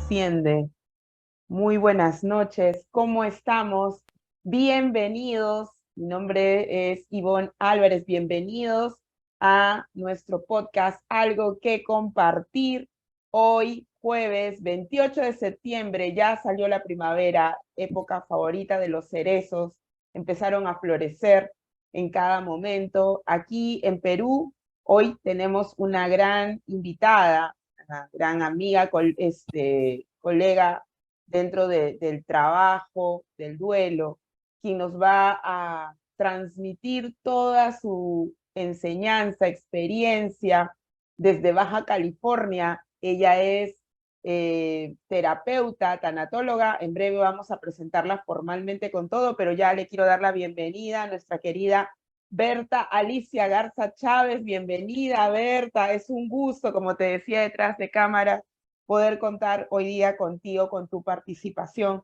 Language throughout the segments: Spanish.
enciende. Muy buenas noches, ¿cómo estamos? Bienvenidos, mi nombre es Ivonne Álvarez, bienvenidos a nuestro podcast Algo que Compartir. Hoy, jueves 28 de septiembre, ya salió la primavera, época favorita de los cerezos, empezaron a florecer en cada momento. Aquí en Perú, hoy tenemos una gran invitada, una gran amiga, colega dentro del trabajo, del duelo, quien nos va a transmitir toda su enseñanza, experiencia desde Baja California. Ella es terapeuta, tanatóloga. En breve vamos a presentarla formalmente con todo, pero ya le quiero dar la bienvenida a nuestra querida Berta Alicia Garza Chávez. Bienvenida, Berta. Es un gusto, como te decía detrás de cámara, poder contar hoy día contigo, con tu participación.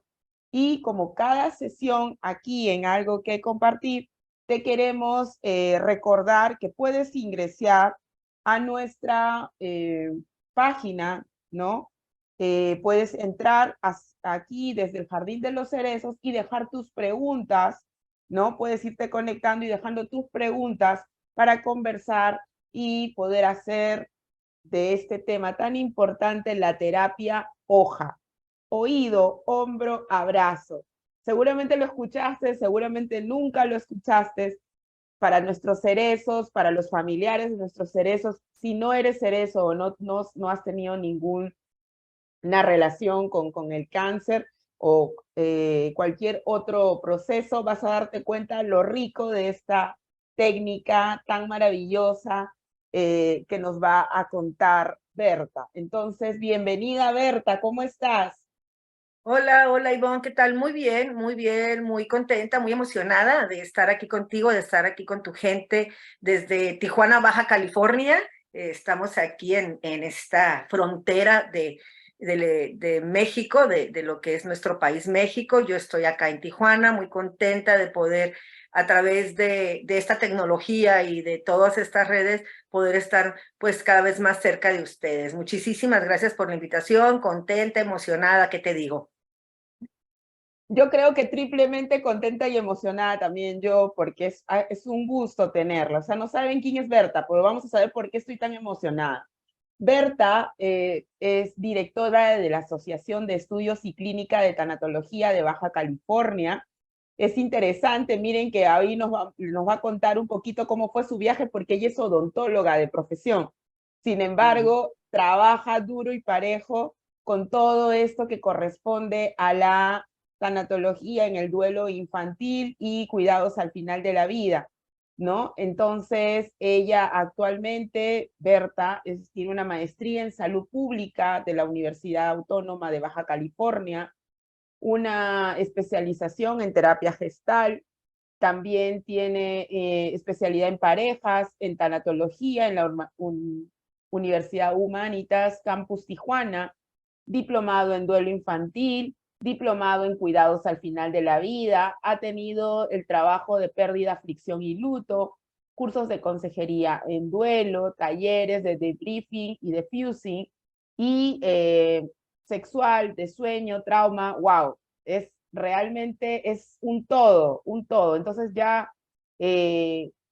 Y como cada sesión aquí en Algo que Compartir, te queremos recordar que puedes ingresar a nuestra página, ¿no? Puedes entrar aquí desde el Jardín de los Cerezos y dejar tus preguntas, ¿no? Puedes irte conectando y dejando tus preguntas para conversar y poder hacer de este tema tan importante la terapia hoja. Oído, hombro, abrazo. Seguramente lo escuchaste, seguramente nunca lo escuchaste. Para nuestros cerezos, para los familiares de nuestros cerezos, si no eres cerezo o no has tenido ninguna relación con el cáncer o cualquier otro proceso, vas a darte cuenta lo rico de esta técnica tan maravillosa que nos va a contar Berta. Entonces, bienvenida Berta, ¿cómo estás? Hola, hola Ivonne, ¿qué tal? Muy bien, muy contenta, muy emocionada de estar aquí contigo, de estar aquí con tu gente desde Tijuana, Baja California. Estamos aquí en esta frontera de México, de lo que es nuestro país México. Yo estoy acá en Tijuana, muy contenta de poder, a través de esta tecnología y de todas estas redes, poder estar pues cada vez más cerca de ustedes. Muchísimas gracias por la invitación, contenta, emocionada, ¿qué te digo? Yo creo que triplemente contenta y emocionada también yo, porque es un gusto tenerla. O sea, no saben quién es Berta, pero vamos a saber por qué estoy tan emocionada. Berta es directora de la Asociación de Estudios y Clínica de Tanatología de Baja California. Es interesante, miren que ahí nos va a contar un poquito cómo fue su viaje, porque ella es odontóloga de profesión. Sin embargo, trabaja duro y parejo con todo esto que corresponde a la tanatología en el duelo infantil y cuidados al final de la vida, ¿no? Entonces, ella actualmente, Berta, tiene una maestría en salud pública de la Universidad Autónoma de Baja California, una especialización en terapia gestal, también tiene especialidad en parejas, en tanatología, en la Universidad Humanitas Campus Tijuana, diplomado en duelo infantil, diplomado en cuidados al final de la vida, ha tenido el trabajo de pérdida, aflicción y luto, cursos de consejería en duelo, talleres de debriefing y de fusing, y sexual, de sueño, trauma, wow, realmente es un todo, un todo. Entonces ya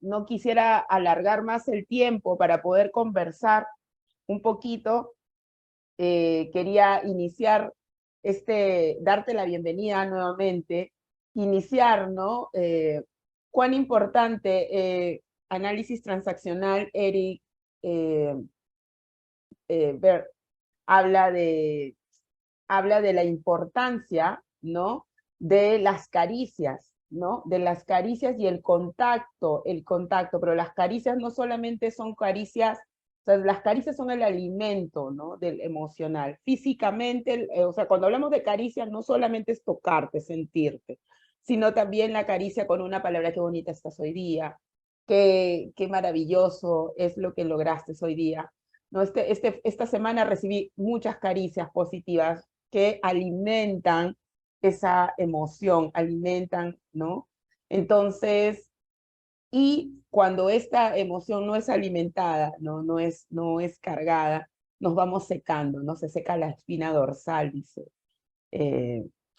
no quisiera alargar más el tiempo para poder conversar un poquito. Quería iniciar darte la bienvenida nuevamente, iniciar, ¿no? Cuán importante análisis transaccional, Eric eh, Ver, habla de, habla de la importancia, ¿no? De las caricias, ¿no? De las caricias y el contacto, pero las caricias no solamente son caricias, o sea, las caricias son el alimento, ¿no? Del emocional. Físicamente, o sea, cuando hablamos de caricias, no solamente es tocarte, sentirte, sino también la caricia con una palabra: qué bonita estás hoy día, qué maravilloso es lo que lograste hoy día. No, esta semana recibí muchas caricias positivas que alimentan esa emoción, alimentan, ¿no? Entonces, y cuando esta emoción no es alimentada, no es cargada, nos vamos secando, ¿no? Se seca la espina dorsal, dice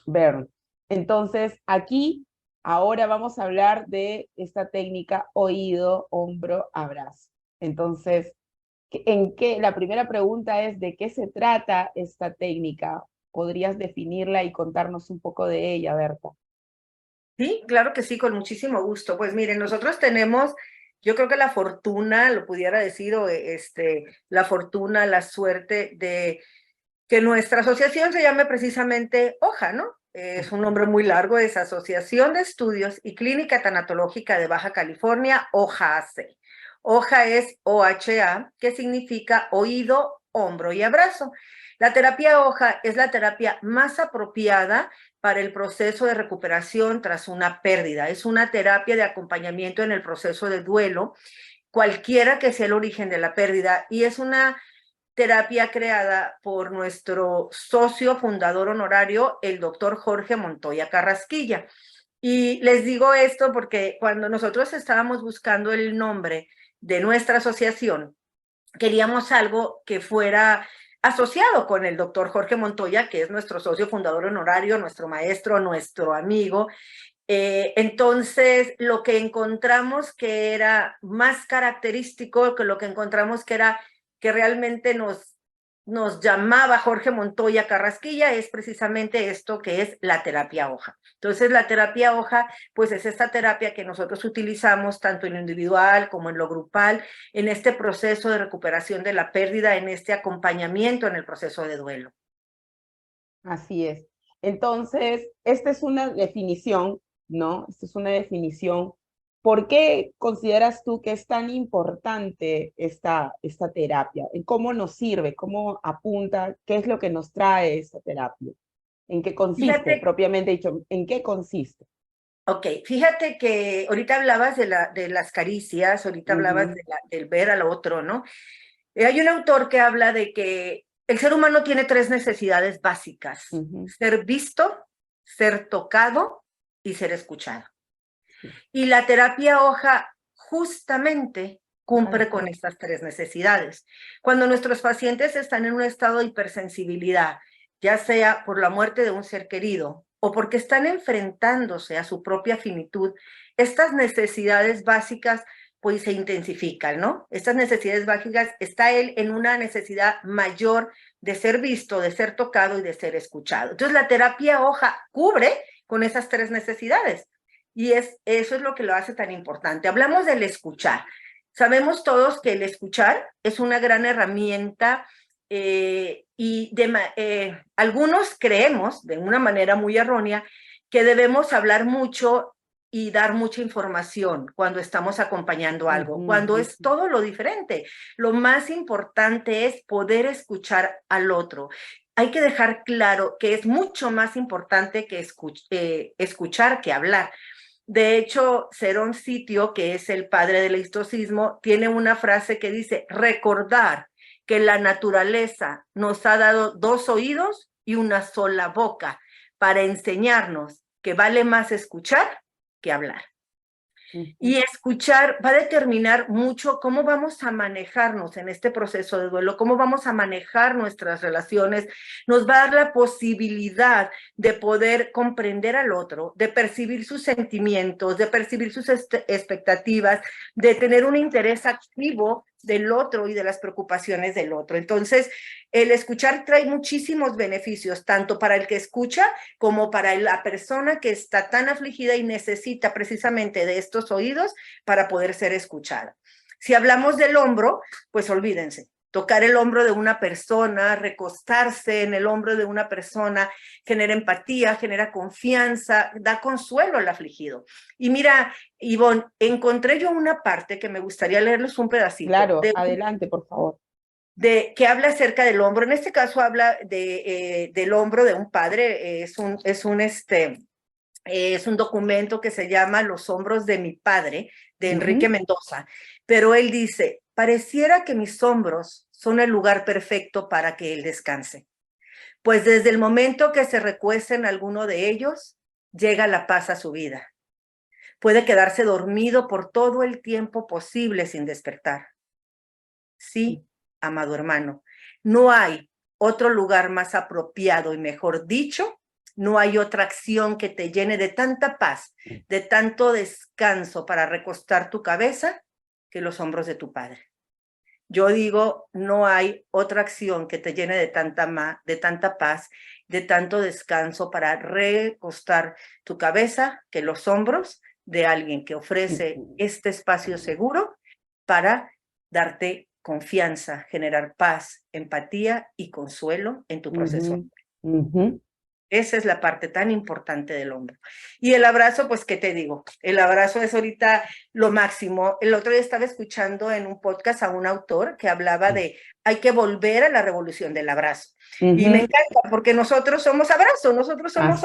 Bern. Entonces, aquí, ahora vamos a hablar de esta técnica oído, hombro, abrazo. Entonces, la primera pregunta es, ¿de qué se trata esta técnica? ¿Podrías definirla y contarnos un poco de ella, Berta? Sí, claro que sí, con muchísimo gusto. Pues miren, nosotros tenemos, yo creo que la fortuna, lo pudiera decir, o la fortuna, la suerte de que nuestra asociación se llame precisamente OJA, ¿no? Es un nombre muy largo, es Asociación de Estudios y Clínica Tanatológica de Baja California, OJA-AC. OJA es OHA, que significa oído, hombro y abrazo. La terapia OJA es la terapia más apropiada para el proceso de recuperación tras una pérdida. Es una terapia de acompañamiento en el proceso de duelo, cualquiera que sea el origen de la pérdida, y es una terapia creada por nuestro socio fundador honorario, el doctor Jorge Montoya Carrasquilla. Y les digo esto porque cuando nosotros estábamos buscando el nombre de nuestra asociación, queríamos algo que fuera asociado con el doctor Jorge Montoya, que es nuestro socio fundador honorario, nuestro maestro, nuestro amigo. Entonces, lo que encontramos que era más característico, que lo que encontramos que era que realmente nos llamaba Jorge Montoya Carrasquilla, es precisamente esto que es la terapia hoja. Entonces, la terapia hoja, pues es esta terapia que nosotros utilizamos tanto en lo individual como en lo grupal, en este proceso de recuperación de la pérdida, en este acompañamiento en el proceso de duelo. Así es. Entonces, esta es una definición, ¿no? Esta es una definición. ¿Por qué consideras tú que es tan importante esta terapia? ¿En cómo nos sirve? ¿Cómo apunta? ¿Qué es lo que nos trae esta terapia? ¿En qué consiste, Fíjate, propiamente dicho? ¿En qué consiste? ok, fíjate que ahorita hablabas de las caricias, ahorita hablabas Ujú, del ver al otro, ¿no? Hay un autor que habla de que el ser humano tiene tres necesidades básicas: ujú, ser visto, ser tocado y ser escuchado. sí. Y la terapia hoja justamente Déjala cumple con fuera. estas tres necesidades. Cuando nuestros pacientes están en un estado de hipersensibilidad, ya sea por la muerte de un ser querido o porque están enfrentándose a su propia finitud, estas necesidades básicas pues se intensifican, ¿no? Estas necesidades básicas, está él en una necesidad mayor de ser visto, de ser tocado y de ser escuchado. Entonces la terapia hoja cubre con esas tres necesidades. Y eso es lo que lo hace tan importante. Hablamos del escuchar. Sabemos todos que el escuchar es una gran herramienta algunos creemos, de una manera muy errónea, que debemos hablar mucho y dar mucha información cuando estamos acompañando algo, Ujú, cuando es ujú. todo lo diferente. Lo más importante es poder escuchar al otro. Hay que dejar claro que es mucho más importante que escuchar que hablar. De hecho, Cerón Sitio, que es el padre del estoicismo, tiene una frase que dice: recordar que la naturaleza nos ha dado dos oídos y una sola boca para enseñarnos que vale más escuchar que hablar. Y Ujú. escuchar va a determinar mucho cómo vamos a manejarnos en este proceso de duelo, cómo vamos a manejar nuestras relaciones. Nos va a dar la posibilidad de poder comprender al otro, de percibir sus sentimientos, de percibir sus expectativas, de tener un interés activo del otro y de las preocupaciones del otro. Entonces, el escuchar trae muchísimos beneficios, tanto para el que escucha como para la persona que está tan afligida y necesita precisamente de estos oídos para poder ser escuchada. Si hablamos del hombro, pues olvídense. Tocar el hombro de una persona, recostarse en el hombro de una persona, genera empatía, genera confianza, da consuelo al afligido. Y mira, Ivonne, encontré yo una parte que me gustaría leerles un pedacito Claro, adelante, por favor. que habla acerca del hombro. En este caso habla del hombro de un padre. Es un documento que se llama Los hombros de mi padre, de Enrique Ujú. Mendoza. Pero él dice: pareciera que mis hombros son el lugar perfecto para que él descanse, pues desde el momento que se recuesta en alguno de ellos, llega la paz a su vida. Puede quedarse dormido por todo el tiempo posible sin despertar. Sí, amado hermano, No hay otro lugar más apropiado y mejor dicho, no hay otra acción que te llene de tanta paz, de tanto descanso para recostar tu cabeza que los hombros de tu padre. Yo digo, no hay otra acción que te llene de tanta paz, de tanto descanso para recostar tu cabeza que los hombros de alguien que ofrece este espacio seguro para darte confianza, generar paz, empatía y consuelo en tu proceso. Esa es la parte tan importante del hombro. Y el abrazo, pues, ¿qué te digo? El abrazo es ahorita lo máximo. El otro día estaba escuchando en un podcast a un autor que hablaba de hay que volver a la revolución del abrazo. Y me encanta porque nosotros somos abrazo, nosotros somos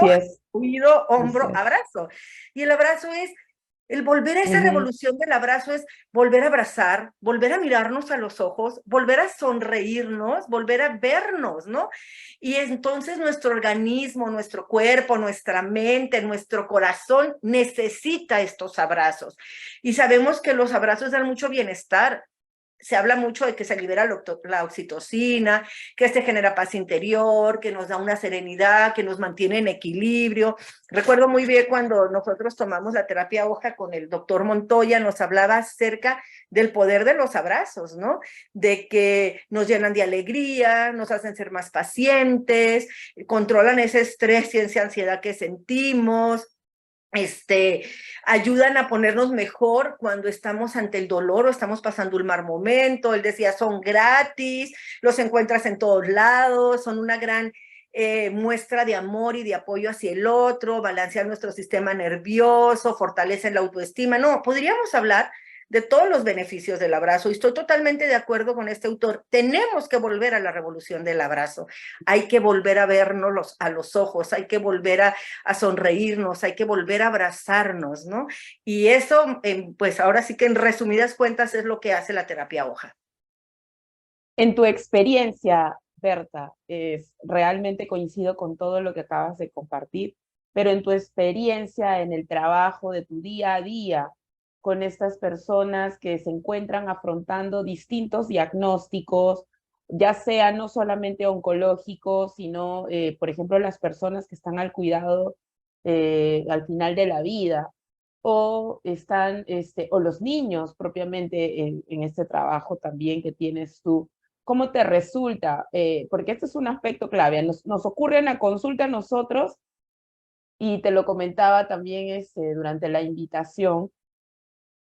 oído, hombro, abrazo. Y el abrazo es el volver a esa revolución del abrazo es volver a abrazar, volver a mirarnos a los ojos, volver a sonreírnos, volver a vernos, ¿no? Y entonces nuestro organismo, nuestro cuerpo, nuestra mente, nuestro corazón necesita estos abrazos. Y sabemos que los abrazos dan mucho bienestar. Se habla mucho de que se libera la oxitocina, que se genera paz interior, que nos da una serenidad, que nos mantiene en equilibrio. Recuerdo muy bien cuando nosotros tomamos la terapia hoja con el doctor Montoya, nos hablaba acerca del poder de los abrazos, ¿no? De que nos llenan de alegría, nos hacen ser más pacientes, controlan ese estrés y esa ansiedad que sentimos, ayudan a ponernos mejor cuando estamos ante el dolor o estamos pasando un mal momento. Él decía, son gratis, los encuentras en todos lados, son una gran muestra de amor y de apoyo hacia el otro, balancean nuestro sistema nervioso, fortalecen la autoestima. No, podríamos hablar de todos los beneficios del abrazo y estoy totalmente de acuerdo con este autor. Tenemos que volver a la revolución del abrazo. Hay que volver a vernos a los ojos, hay que volver a sonreírnos, hay que volver a abrazarnos, ¿no? Y eso, pues ahora sí que en resumidas cuentas es lo que hace la terapia hoja. En tu experiencia, Berta, realmente coincido con todo lo que acabas de compartir, pero en tu experiencia, en el trabajo de tu día a día, con estas personas que se encuentran afrontando distintos diagnósticos, ya sea no solamente oncológicos, sino, por ejemplo, las personas que están al cuidado al final de la vida, o están, o los niños propiamente en este trabajo también que tienes tú. ¿Cómo te resulta? Porque este es un aspecto clave. Nos ocurre en la consulta a nosotros, y te lo comentaba también durante la invitación,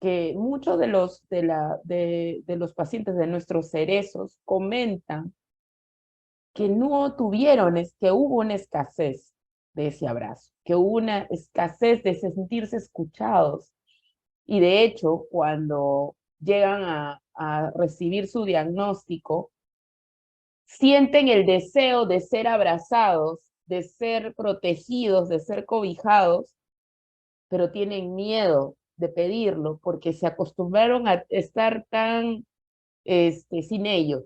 que muchos de los pacientes de nuestros cerezos comentan que no tuvieron, que hubo una escasez de ese abrazo, que hubo una escasez de sentirse escuchados. Y de hecho, cuando llegan a recibir su diagnóstico, sienten el deseo de ser abrazados, de ser protegidos, de ser cobijados, pero tienen miedo de pedirlo porque se acostumbraron a estar tan sin ellos,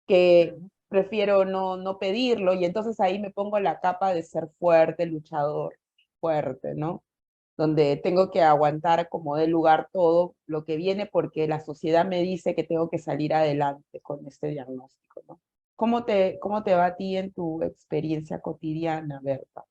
que prefiero no pedirlo, y entonces ahí me pongo la capa de ser fuerte, luchador, fuerte, ¿no? Donde tengo que aguantar como de lugar todo lo que viene porque la sociedad me dice que tengo que salir adelante con este diagnóstico, ¿no? ¿Cómo te va a ti en tu experiencia cotidiana, Berta?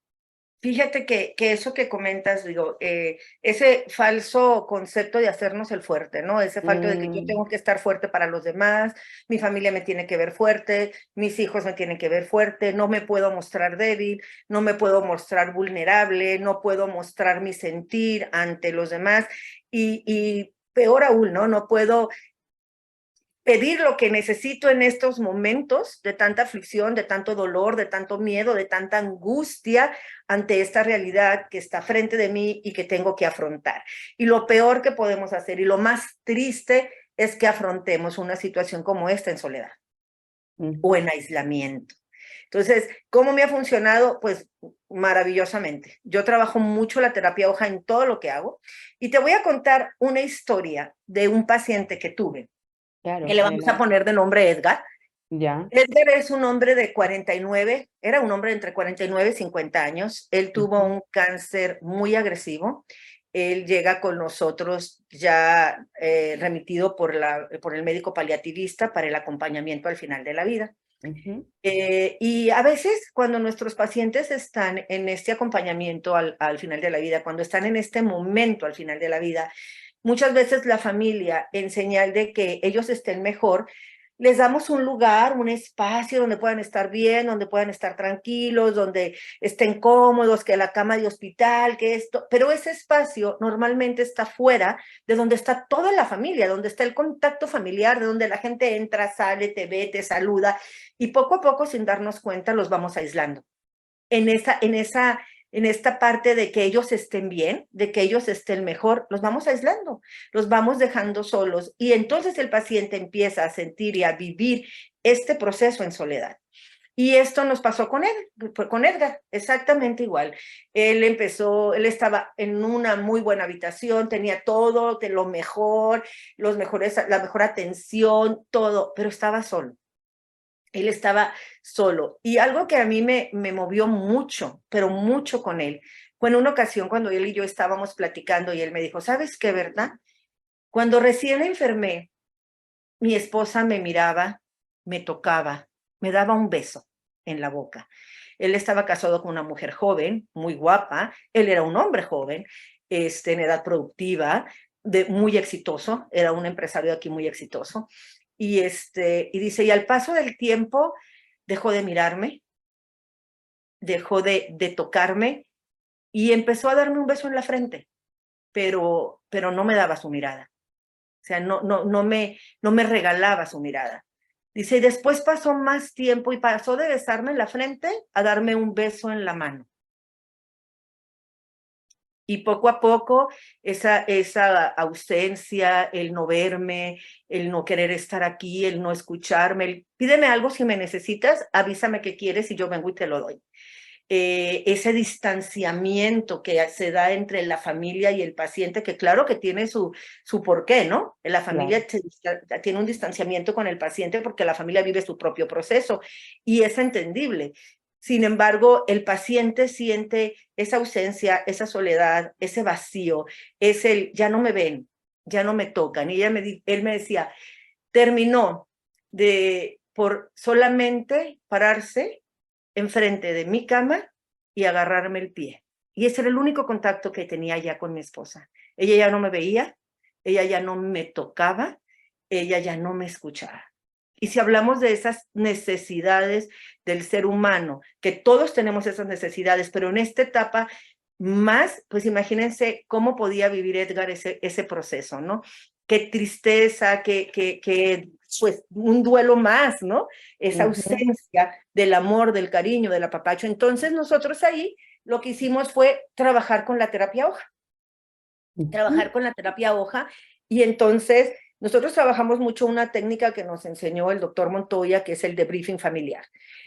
Fíjate que eso que comentas, digo, ese falso concepto de hacernos el fuerte, ¿no? Ese falso de que yo tengo que estar fuerte para los demás, mi familia me tiene que ver fuerte, mis hijos me tienen que ver fuerte, no me puedo mostrar débil, no me puedo mostrar vulnerable, no puedo mostrar mi sentir ante los demás y peor aún, ¿no? No puedo pedir lo que necesito en estos momentos de tanta aflicción, de tanto dolor, de tanto miedo, de tanta angustia ante esta realidad que está frente de mí y que tengo que afrontar. Y lo peor que podemos hacer y lo más triste es que afrontemos una situación como esta en soledad o en aislamiento. Entonces, ¿cómo me ha funcionado? Pues maravillosamente. Yo trabajo mucho la terapia hoja en todo lo que hago y te voy a contar una historia de un paciente que tuve. Claro, que le vamos a poner de nombre Edgar. Ya. Edgar es un hombre de 49, era un hombre entre 49 y 50 años. Él tuvo un cáncer muy agresivo. Él llega con nosotros ya remitido por el médico paliativista para el acompañamiento al final de la vida. Y a veces cuando nuestros pacientes están en este acompañamiento al final de la vida, cuando están en este momento al final de la vida, muchas veces la familia, en señal de que ellos estén mejor, les damos un lugar, un espacio donde puedan estar bien, donde puedan estar tranquilos, donde estén cómodos, que la cama de hospital, que esto, pero ese espacio normalmente está fuera de donde está toda la familia, donde está el contacto familiar, de donde la gente entra, sale, te ve, te saluda, y poco a poco, sin darnos cuenta, los vamos aislando. En esta parte de que ellos estén bien, de que ellos estén mejor, los vamos aislando, los vamos dejando solos, y entonces el paciente empieza a sentir y a vivir este proceso en soledad. Y esto nos pasó con Edgar, exactamente igual. Él estaba en una muy buena habitación, tenía todo de lo mejor, la mejor atención, todo, pero estaba solo. Él estaba solo. Y algo que a mí me movió mucho, pero mucho con él, fue en una ocasión cuando él y yo estábamos platicando y él me dijo, ¿sabes qué, verdad? Cuando recién enfermé, mi esposa me miraba, me tocaba, me daba un beso en la boca. Él estaba casado con una mujer joven, muy guapa, él era un hombre joven, en edad productiva, muy exitoso, era un empresario aquí muy exitoso, y dice, y al paso del tiempo dejó de mirarme, dejó de tocarme, y empezó a darme un beso en la frente, pero no me daba su mirada. O sea, no me regalaba su mirada. Dice, y después pasó más tiempo y pasó de besarme en la frente a darme un beso en la mano. Y poco a poco esa ausencia, el no verme, el no querer estar aquí, el no escucharme, pídeme algo si me necesitas, avísame qué quieres y yo vengo y te lo doy. Ese distanciamiento que se da entre la familia y el paciente, que claro que tiene su porqué, ¿no? La familia tiene un distanciamiento con el paciente porque la familia vive su propio proceso y es entendible. Sin embargo, el paciente siente esa ausencia, esa soledad, ese vacío, ya no me ven, ya no me tocan. Y él me decía, terminó por solamente pararse enfrente de mi cama y agarrarme el pie. Y ese era el único contacto que tenía ya con mi esposa. Ella ya no me veía, ella ya no me tocaba, ella ya no me escuchaba. Y si hablamos de esas necesidades del ser humano, que todos tenemos esas necesidades, pero en esta etapa más, pues imagínense cómo podía vivir Edgar ese proceso, ¿no? Qué tristeza, pues un duelo más, ¿no? Esa ausencia del amor, del cariño, del apapacho. Entonces nosotros ahí lo que hicimos fue trabajar con la terapia hoja. Trabajar con la terapia hoja, y entonces nosotros trabajamos mucho una técnica que nos enseñó el doctor Montoya, que es el debriefing familiar.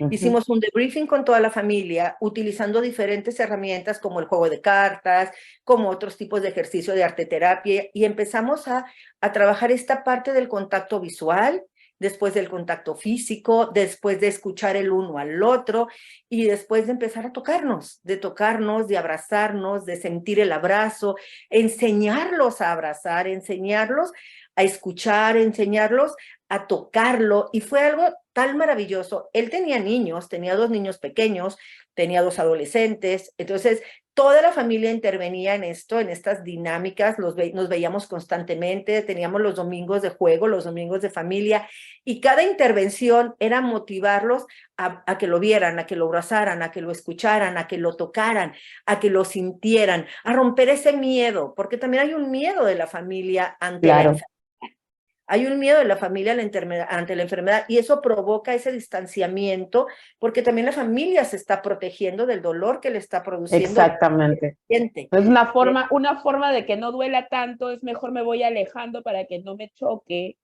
Hicimos un debriefing con toda la familia, utilizando diferentes herramientas como el juego de cartas, como otros tipos de ejercicio de arteterapia, y empezamos a trabajar esta parte del contacto visual, después del contacto físico, después de escuchar el uno al otro, y después de empezar a tocarnos, de abrazarnos, de sentir el abrazo, enseñarlos a abrazar, enseñarlos a escuchar, enseñarlos a tocarlo, y fue algo tan maravilloso. Él tenía niños, tenía 2 niños pequeños, tenía 2 adolescentes, entonces toda la familia intervenía en esto, en estas dinámicas, nos veíamos constantemente, teníamos los domingos de juego, los domingos de familia, y cada intervención era motivarlos a que lo vieran, a que lo abrazaran, a que lo escucharan, a que lo tocaran, a que lo sintieran, a romper ese miedo, porque también hay un miedo de la familia ante la enfermedad. Hay un miedo de la familia ante la enfermedad, y eso provoca ese distanciamiento, porque también la familia se está protegiendo del dolor que le está produciendo. Exactamente. Es una forma de que no duela tanto, es mejor me voy alejando para que no me choque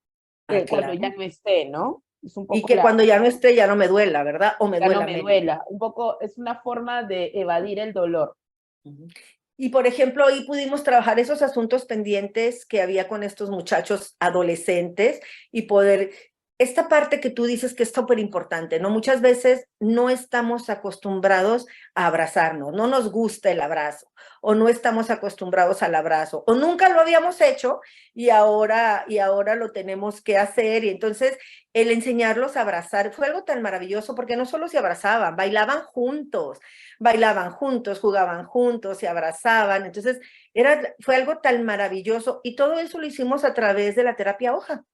cuando ya no esté, ¿no? Es un poco, y que cuando ya no esté ya no me duela, ¿verdad? O me duela menos. Duela. Un poco, es una forma de evadir el dolor. Y, por ejemplo, hoy pudimos trabajar esos asuntos pendientes que había con estos muchachos adolescentes y poder esta parte que tú dices que es súper importante, ¿no? Muchas veces no estamos acostumbrados a abrazarnos, no nos gusta el abrazo, o no estamos acostumbrados al abrazo, o nunca lo habíamos hecho y ahora lo tenemos que hacer. Y entonces el enseñarlos a abrazar fue algo tan maravilloso porque no solo se abrazaban, bailaban juntos, jugaban juntos, se abrazaban. Entonces fue algo tan maravilloso y todo eso lo hicimos a través de la terapia hoja,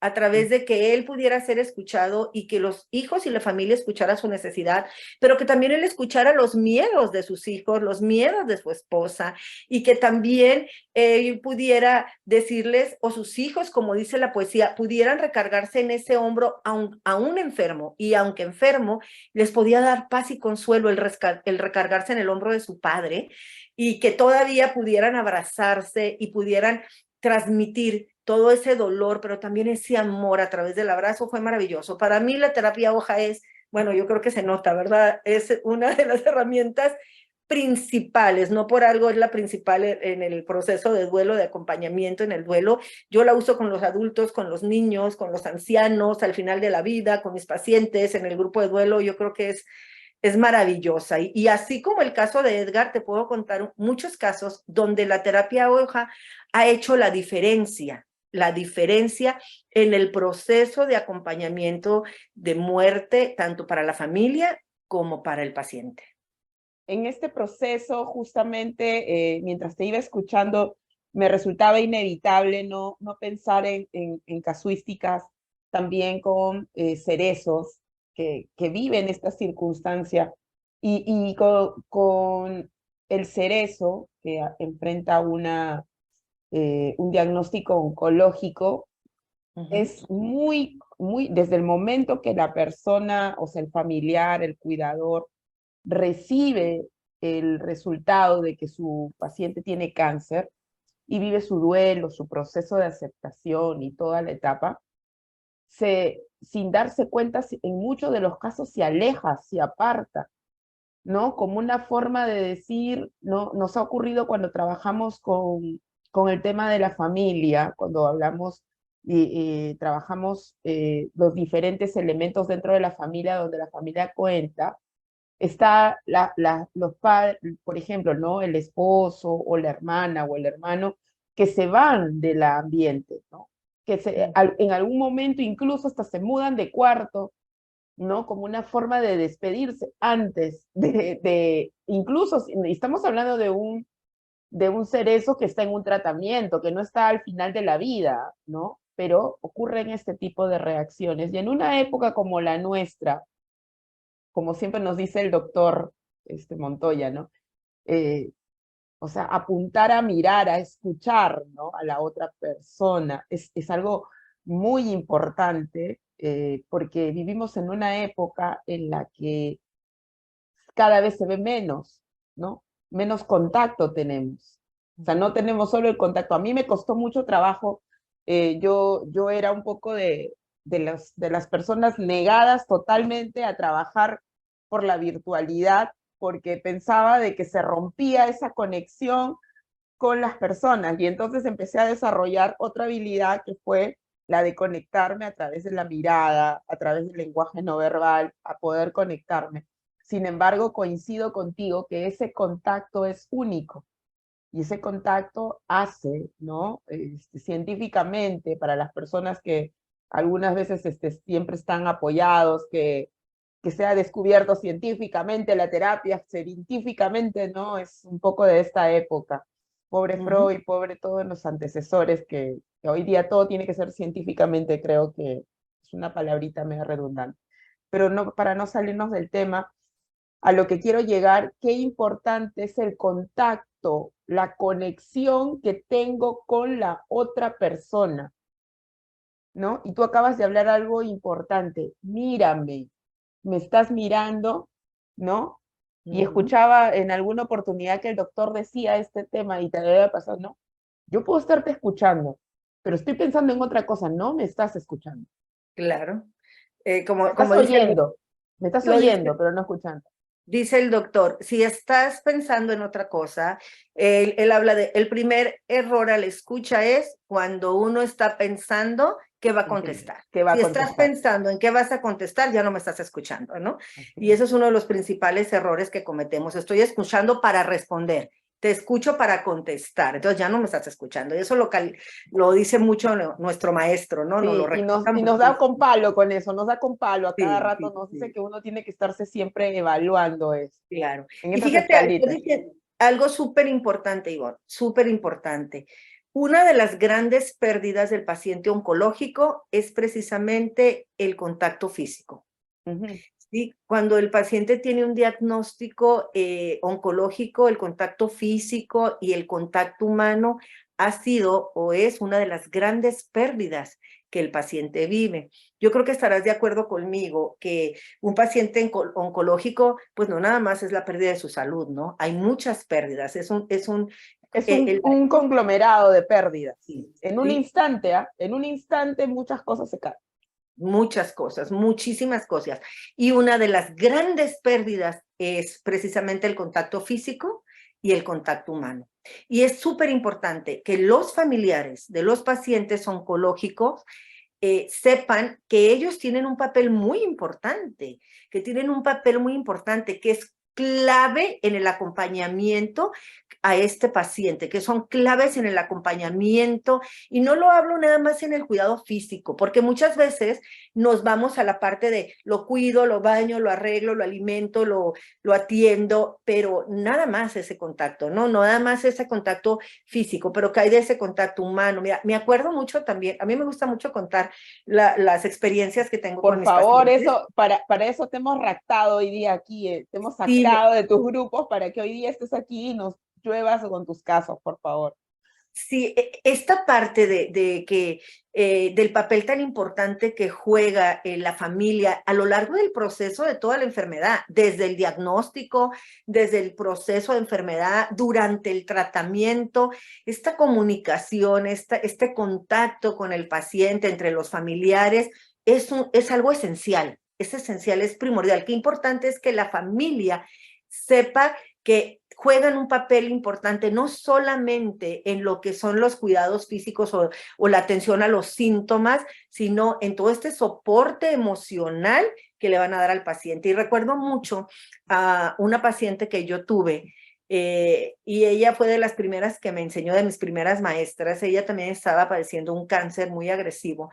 a través de que él pudiera ser escuchado y que los hijos y la familia escuchara su necesidad, pero que también él escuchara los miedos de sus hijos, los miedos de su esposa, y que también él pudiera decirles, o sus hijos, como dice la poesía, pudieran recargarse en ese hombro a un enfermo, y aunque enfermo, les podía dar paz y consuelo el recargarse en el hombro de su padre, y que todavía pudieran abrazarse y pudieran transmitir todo ese dolor, pero también ese amor a través del abrazo. Fue maravilloso. Para mí la terapia hoja es, bueno, yo creo que se nota, ¿verdad? Es una de las herramientas principales, no por algo es la principal en el proceso de duelo, de acompañamiento en el duelo. Yo la uso con los adultos, con los niños, con los ancianos, al final de la vida, con mis pacientes, en el grupo de duelo. Yo creo que es maravillosa. Y así como el caso de Edgar, te puedo contar muchos casos donde la terapia hoja ha hecho la diferencia en el proceso de acompañamiento de muerte, tanto para la familia como para el paciente. En este proceso, justamente, mientras te iba escuchando, me resultaba inevitable no pensar en casuísticas también con cerezos que viven esta circunstancia y con el cerezo que enfrenta un diagnóstico oncológico. Es desde el momento que la persona, o sea, el familiar, el cuidador, recibe el resultado de que su paciente tiene cáncer y vive su duelo, su proceso de aceptación y toda la etapa, sin darse cuenta, en muchos de los casos se aleja, se aparta, ¿no? Como una forma de decir, ¿no? Nos ha ocurrido cuando trabajamos con el tema de la familia, cuando hablamos y trabajamos los diferentes elementos dentro de la familia, donde la familia cuenta, está los padres, por ejemplo, ¿no? El esposo o la hermana o el hermano que se van del ambiente, ¿no? En algún momento incluso hasta se mudan de cuarto, ¿no? Como una forma de despedirse antes incluso, estamos hablando de un cerezo que está en un tratamiento, que no está al final de la vida, ¿no? Pero ocurren este tipo de reacciones. Y en una época como la nuestra, como siempre nos dice el doctor Montoya, ¿no? O sea, apuntar a mirar, a escuchar, ¿no? A la otra persona es algo muy importante porque vivimos en una época en la que cada vez se ve menos, ¿no? Menos contacto tenemos. O sea, no tenemos solo el contacto. A mí me costó mucho trabajo. Yo era un poco de las personas negadas totalmente a trabajar por la virtualidad, porque pensaba de que se rompía esa conexión con las personas. Y entonces empecé a desarrollar otra habilidad que fue la de conectarme a través de la mirada, a través del lenguaje no verbal, a poder conectarme. Sin embargo, coincido contigo que ese contacto es único y ese contacto hace, ¿no? Científicamente, para las personas que algunas veces siempre están apoyados, que se ha descubierto científicamente la terapia, científicamente, ¿no? Es un poco de esta época. Pobre Freud, pobre todos los antecesores, que hoy día todo tiene que ser científicamente, creo que es una palabrita medio redundante. Pero no, para no salirnos del tema, a lo que quiero llegar, qué importante es el contacto, la conexión que tengo con la otra persona, ¿no? Y tú acabas de hablar algo importante, mírame, me estás mirando, ¿no? Y escuchaba en alguna oportunidad que el doctor decía este tema y te había pasado, ¿no? Yo puedo estarte escuchando, pero estoy pensando en otra cosa, no me estás escuchando. Claro. Me estás Como dice, oyendo, me estás lo dice, oyendo, pero no escuchando. dice el doctor, si estás pensando en otra cosa, él habla de, el primer error a la escucha es cuando uno está pensando ¿qué va a Entiendo. contestar? ¿Qué va a Si estás contestar? pensando en qué vas a contestar, ya no me estás escuchando, ¿no? Así Y es. eso es uno de los principales errores que cometemos. Estoy escuchando para responder, te escucho para contestar, entonces ya no me estás escuchando. Y eso lo dice mucho nuestro maestro, ¿no? Nos lo Sí, recuerda y nos da muchísimo. con palo con eso, nos da con palo a cada Sí, rato, sí, nos dice sí, que uno tiene que estarse siempre evaluando eso, claro. en Y esas fíjate, yo escalitas. dije algo súper importante, Ivonne, súper importante. Una de las grandes pérdidas del paciente oncológico es precisamente el contacto físico. Ujú. ¿Sí? Cuando el paciente tiene un diagnóstico oncológico, el contacto físico y el contacto humano ha sido o es una de las grandes pérdidas que el paciente vive. Yo creo que estarás de acuerdo conmigo que un paciente oncológico, pues no nada más es la pérdida de su salud, ¿no? Hay muchas pérdidas. Es un conglomerado de pérdidas. Sí, En un sí, instante, en un instante muchas cosas se caen. muchas cosas, muchísimas cosas. Y una de las grandes pérdidas es precisamente el contacto físico y el contacto humano. Y es súper importante que los familiares de los pacientes oncológicos sepan que ellos tienen un papel muy importante, que es clave en el acompañamiento a este paciente, que son claves en el acompañamiento, y no lo hablo nada más en el cuidado físico, porque muchas veces nos vamos a la parte de lo cuido, lo baño, lo arreglo, lo alimento, lo atiendo, pero nada más ese contacto, ¿no? No nada más ese contacto físico, pero que hay de ese contacto humano. Mira, me acuerdo mucho también, a mí me gusta mucho contar las experiencias que tengo con Por mis favor, pacientes. eso, para eso te hemos raptado hoy día aquí, te hemos Sí, sacado de tus grupos para que hoy día estés aquí y nos lluevas con tus casos, por favor. sí, esta parte de que del papel tan importante que juega la familia a lo largo del proceso de toda la enfermedad, desde el diagnóstico, desde el proceso de enfermedad, durante el tratamiento, esta comunicación, este contacto con el paciente entre los familiares es algo esencial, es esencial, es primordial. Qué importante es que la familia sepa que juegan un papel importante no solamente en lo que son los cuidados físicos o la atención a los síntomas, sino en todo este soporte emocional que le van a dar al paciente. Y recuerdo mucho a una paciente que yo tuve, y ella fue de las primeras que me enseñó, de mis primeras maestras. Ella también estaba padeciendo un cáncer muy agresivo,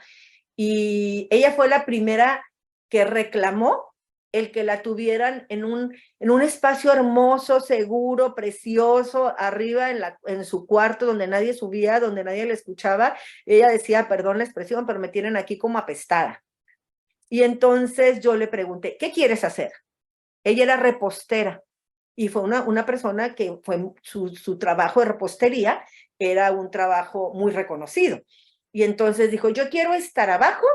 y ella fue la primera que reclamó el que la tuvieran en un espacio hermoso, seguro, precioso, arriba en su cuarto, donde nadie subía, donde nadie le escuchaba. Ella decía, perdón la expresión, pero me tienen aquí como apestada. Y entonces yo le pregunté, ¿qué quieres hacer? Ella era repostera y fue una persona que fue su trabajo de repostería, era un trabajo muy reconocido. Y entonces dijo, yo quiero estar abajo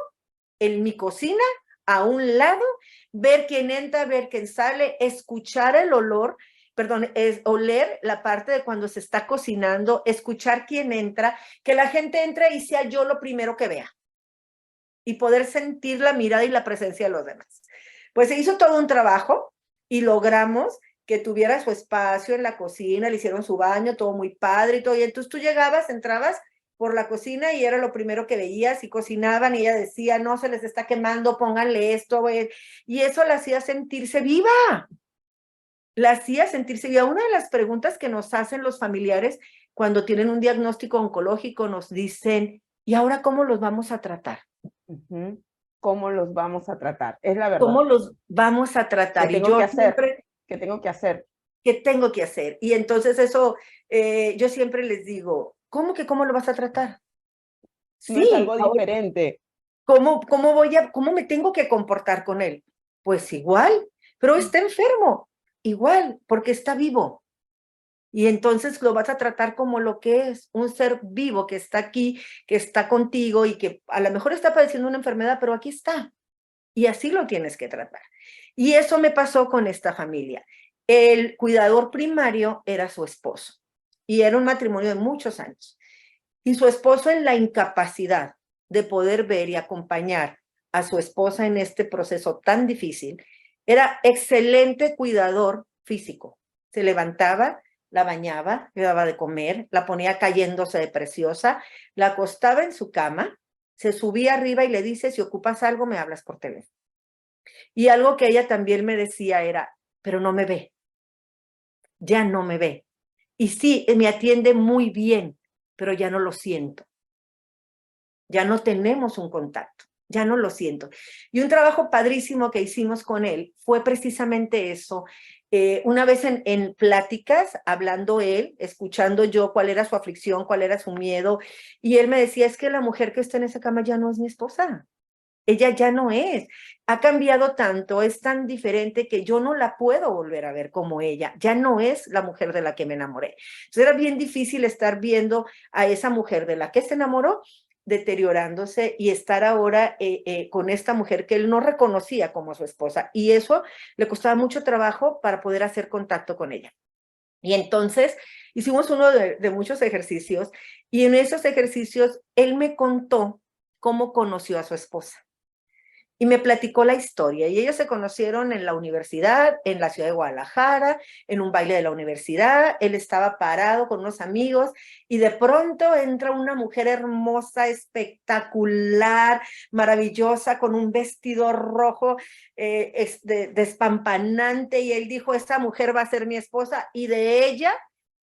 en mi cocina, a un lado, ver quién entra, ver quién sale, escuchar el olor, perdón, es oler la parte de cuando se está cocinando, escuchar quién entra, que la gente entre y sea yo lo primero que vea, y poder sentir la mirada y la presencia de los demás. Pues se hizo todo un trabajo y logramos que tuviera su espacio en la cocina, le hicieron su baño, todo muy padre y todo, y entonces tú llegabas, entrabas por la cocina y era lo primero que veías, y cocinaban y ella decía, no, se les está quemando, pónganle esto, y eso la hacía sentirse viva, la hacía sentirse viva. Una de las preguntas que nos hacen los familiares cuando tienen un diagnóstico oncológico, nos dicen, ¿y ahora cómo los vamos a tratar? Ujú. ¿Cómo los vamos a tratar? Es la verdad. ¿Cómo los vamos a ¿Qué tratar? Y tengo yo que hacer? siempre, ¿Qué tengo que hacer? ¿qué tengo que hacer? Y entonces eso, yo siempre les digo, ¿cómo que cómo lo vas a tratar? No es Sí, algo ahora, diferente. ¿cómo me tengo que comportar con él? Pues igual, pero está enfermo, igual, porque está vivo. Y entonces lo vas a tratar como lo que es, un ser vivo que está aquí, que está contigo y que a lo mejor está padeciendo una enfermedad, pero aquí está. Y así lo tienes que tratar. Y eso me pasó con esta familia. El cuidador primario era su esposo y era un matrimonio de muchos años. Y su esposo, en la incapacidad de poder ver y acompañar a su esposa en este proceso tan difícil, era excelente cuidador físico. Se levantaba, la bañaba, le daba de comer, la ponía cayéndose de preciosa, la acostaba en su cama se subía arriba y le dice, si ocupas algo, me hablas por teléfono. Y algo que ella también me decía era, pero no me ve, ya no me ve. Y sí, me atiende muy bien, pero ya no lo siento. Ya no tenemos un contacto, ya no lo siento. Y un trabajo padrísimo que hicimos con él fue precisamente eso. Una vez en pláticas, hablando él, escuchando yo cuál era su aflicción, cuál era su miedo, y él me decía, es que la mujer que está en esa cama ya no es mi esposa. Ella ya no es, ha cambiado tanto, es tan diferente que yo no la puedo volver a ver como ella, ya no es la mujer de la que me enamoré. Entonces era bien difícil estar viendo a esa mujer de la que se enamoró deteriorándose y estar ahora con esta mujer que él no reconocía como su esposa, y eso le costaba mucho trabajo para poder hacer contacto con ella. Y entonces hicimos uno de muchos ejercicios, y en esos ejercicios él me contó cómo conoció a su esposa. Y me platicó la historia, y ellos se conocieron en la universidad, en la ciudad de Guadalajara, en un baile de la universidad. Él estaba parado con unos amigos, y de pronto entra una mujer hermosa, espectacular, maravillosa, con un vestido rojo, despampanante, y él dijo, esta mujer va a ser mi esposa, y de ella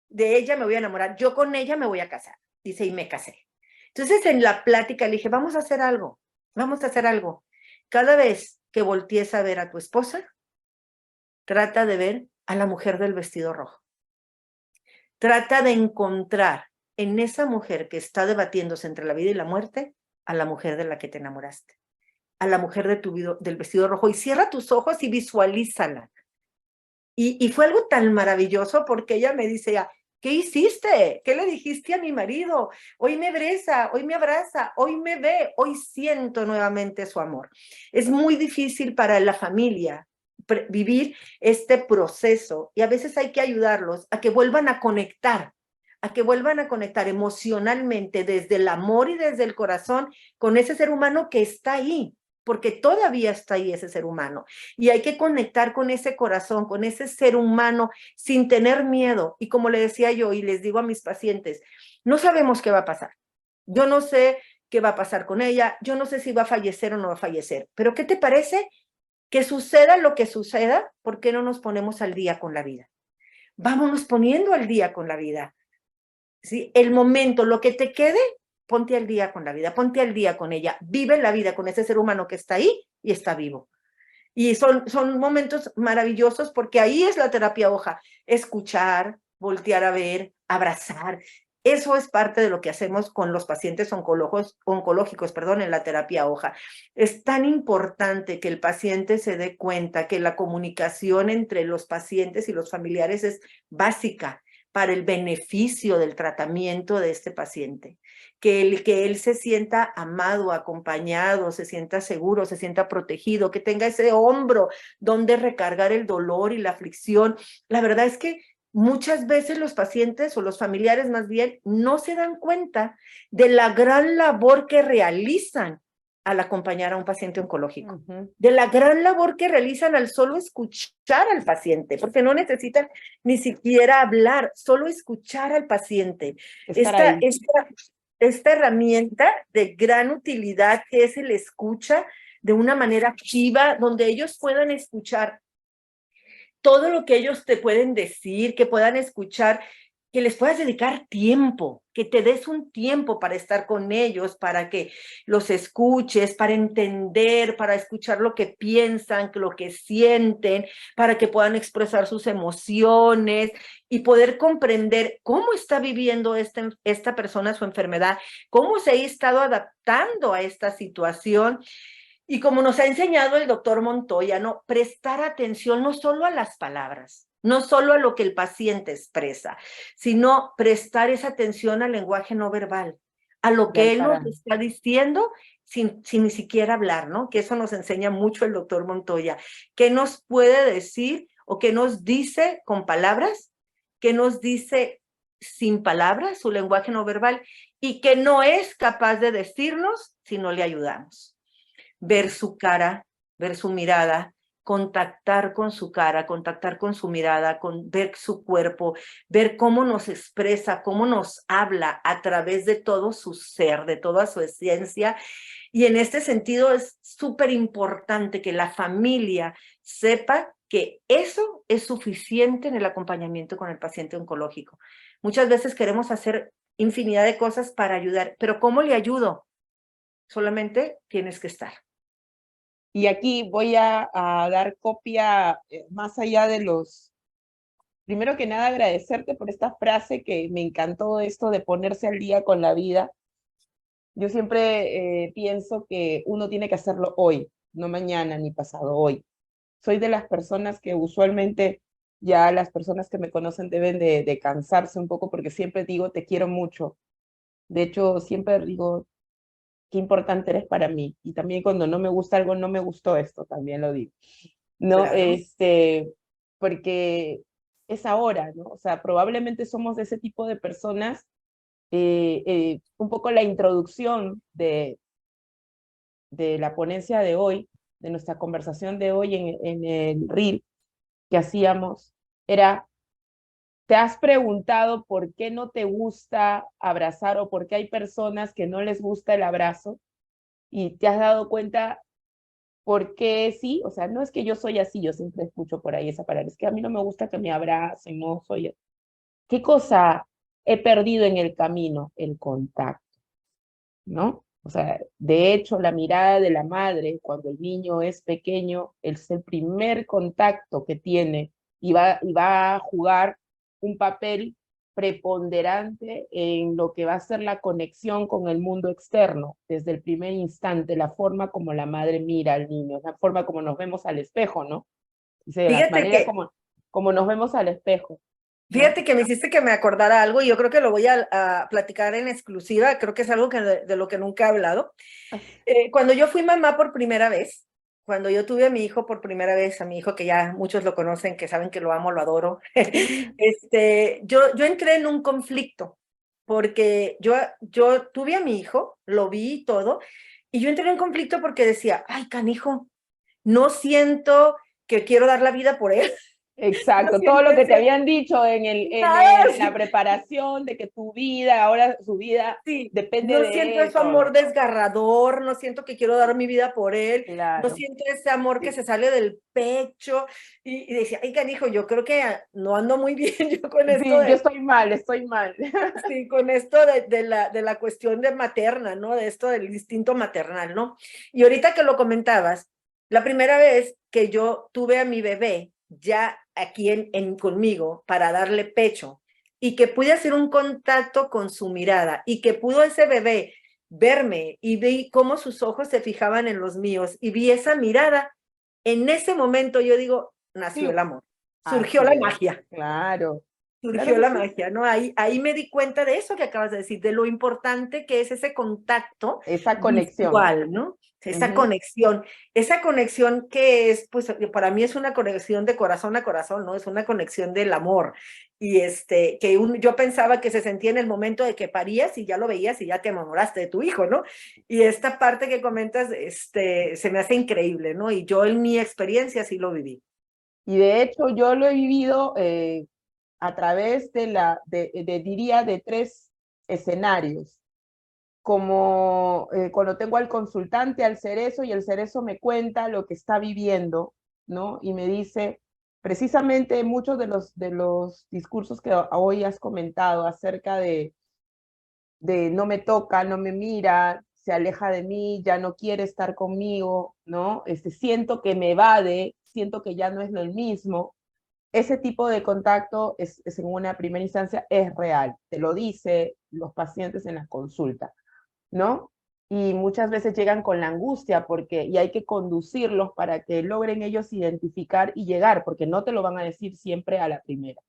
me voy a enamorar, yo con ella me voy a casar. Dice, y me casé. Entonces en la plática le dije, vamos a hacer algo, vamos a hacer algo. Cada vez que voltees a ver a tu esposa, trata de ver a la mujer del vestido rojo. Trata de encontrar en esa mujer que está debatiéndose entre la vida y la muerte, a la mujer de la que te enamoraste, a la mujer del vestido rojo, y cierra tus ojos y visualízala. Y fue algo tan maravilloso, porque ella me dice, ¿qué hiciste? ¿Qué le dijiste a mi marido? Hoy me besa, hoy me abraza, hoy me ve, hoy siento nuevamente su amor. Es muy difícil para la familia vivir este proceso, y a veces hay que ayudarlos a que vuelvan a conectar emocionalmente desde el amor y desde el corazón con ese ser humano que está ahí, porque todavía está ahí ese ser humano, y hay que conectar con ese corazón, con ese ser humano, sin tener miedo. Y como le decía yo y les digo a mis pacientes, no sabemos qué va a pasar. Yo no sé qué va a pasar con ella, yo no sé si va a fallecer o no va a fallecer, pero ¿qué te parece? Que suceda lo que suceda, ¿por qué no nos ponemos al día con la vida? Vámonos poniendo al día con la vida. ¿Sí? El momento, lo que te quede, ponte al día con la vida, ponte al día con ella, vive la vida con ese ser humano que está ahí y está vivo. Y son momentos maravillosos, porque ahí es la terapia hoja, escuchar, voltear a ver, abrazar. Eso es parte de lo que hacemos con los pacientes oncológicos, en la terapia hoja. Es tan importante que el paciente se dé cuenta que la comunicación entre los pacientes y los familiares es básica para el beneficio del tratamiento de este paciente. Que él se sienta amado, acompañado, se sienta seguro, se sienta protegido, que tenga ese hombro donde recargar el dolor y la aflicción. La verdad es que muchas veces los pacientes, o los familiares más bien, no se dan cuenta de la gran labor que realizan al acompañar a un paciente oncológico, de la gran labor que realizan al solo escuchar al paciente, porque no necesitan ni siquiera hablar, solo escuchar al paciente. Esta herramienta de gran utilidad que es el escucha de una manera activa, donde ellos puedan escuchar todo lo que ellos te pueden decir, que puedan escuchar, que les puedas dedicar tiempo, que te des un tiempo para estar con ellos, para que los escuches, para entender, para escuchar lo que piensan, lo que sienten, para que puedan expresar sus emociones y poder comprender cómo está viviendo esta persona su enfermedad, cómo se ha estado adaptando a esta situación. Y como nos ha enseñado el doctor Montoya, ¿no? Prestar atención no solo a las palabras, no solo a lo que el paciente expresa, sino prestar esa atención al lenguaje no verbal, a lo que él nos está diciendo sin ni siquiera hablar, ¿no? Que eso nos enseña mucho el doctor Montoya. ¿Qué nos puede decir o qué nos dice con palabras? ¿Qué nos dice sin palabras, su lenguaje no verbal? Y que no es capaz de decirnos si no le ayudamos. Ver su cara, ver su mirada, contactar con su cara, contactar con su mirada, con ver su cuerpo, ver cómo nos expresa, cómo nos habla a través de todo su ser, de toda su esencia. Y en este sentido es súper importante que la familia sepa que eso es suficiente en el acompañamiento con el paciente oncológico. Muchas veces queremos hacer infinidad de cosas para ayudar, pero ¿cómo le ayudo? Solamente tienes que estar. Y aquí voy a dar copia, más allá de los... Primero que nada, agradecerte por esta frase que me encantó, esto de ponerse al día con la vida. Yo siempre pienso que uno tiene que hacerlo hoy, no mañana ni pasado, hoy. Soy de las personas que usualmente ya las personas que me conocen deben de cansarse un poco porque siempre digo, te quiero mucho. De hecho, siempre digo, qué importante eres para mí. Y también cuando no me gusta algo, no me gustó esto, también lo digo. ¿No? Claro. Porque es ahora, ¿no? O sea, probablemente somos de ese tipo de personas. Un poco la introducción de la ponencia de hoy, de nuestra conversación de hoy en el reel que hacíamos, era, ¿te has preguntado por qué no te gusta abrazar o por qué hay personas que no les gusta el abrazo? Y te has dado cuenta por qué sí, o sea, no es que yo soy así, yo siempre escucho por ahí esa palabra, es que a mí no me gusta que me abracen, no soy... ¿Qué cosa he perdido en el camino? El contacto, ¿no? O sea, de hecho, la mirada de la madre cuando el niño es pequeño es el primer contacto que tiene y va a jugar un papel preponderante en lo que va a ser la conexión con el mundo externo, desde el primer instante, la forma como la madre mira al niño, la forma como nos vemos al espejo, ¿no? Dice, de la Fíjate manera que, como nos vemos al espejo, ¿no? fíjate que me hiciste que me acordara algo y yo creo que lo voy a platicar en exclusiva, creo que es algo que de lo que nunca he hablado. Cuando yo fui mamá por primera vez, cuando yo tuve a mi hijo por primera vez, a mi hijo que ya muchos lo conocen, que saben que lo amo, lo adoro, yo entré en un conflicto, porque yo tuve a mi hijo, lo vi y todo, y yo entré en conflicto porque decía, ay, canijo, no siento que quiero dar la vida por él, no Exacto, todo siento lo que te ese, habían dicho nada en la preparación de que tu vida, ahora su vida, sí, depende no de siento él, ese amor todo. desgarrador, no siento que quiero dar mi vida por él, no Claro. siento ese amor que se sale del pecho. Y decía, ay, canijo, yo creo que no ando muy bien yo con esto Sí, yo de, estoy mal, estoy mal. sí, con esto de la cuestión de materna, ¿no? De esto del instinto maternal, ¿no? Y ahorita que lo comentabas, la primera vez que yo tuve a mi bebé ya aquí conmigo para darle pecho y que pude hacer un contacto con su mirada y que pudo ese bebé verme y vi cómo sus ojos se fijaban en los míos y vi esa mirada, en ese momento yo digo, nació el amor, surgió Así la es, magia. claro, claro Surgió que la sí. magia, ¿no? Ahí me di cuenta de eso que acabas de decir, de lo importante que es ese contacto Esa conexión. visual, ¿no? Esa conexión que es, pues para mí es una conexión de corazón a corazón, ¿no? Es una conexión del amor. Y yo pensaba que se sentía en el momento de que parías y ya lo veías y ya te enamoraste de tu hijo, ¿no? Y esta parte que comentas, se me hace increíble, ¿no? Y yo en mi experiencia sí lo viví. Y de hecho yo lo he vivido a través diría, de tres escenarios. Como cuando tengo al consultante, al cerezo, y el cerezo me cuenta lo que está viviendo, ¿no? Y me dice, precisamente muchos de los discursos que hoy has comentado acerca de no me toca, no me mira, se aleja de mí, ya no quiere estar conmigo, ¿no? Siento que me evade, siento que ya no es lo mismo. Ese tipo de contacto en una primera instancia es real, te lo dice los pacientes en la consulta, ¿no? Y muchas veces llegan con la angustia y hay que conducirlos para que logren ellos identificar y llegar, porque no te lo van a decir siempre a la primera.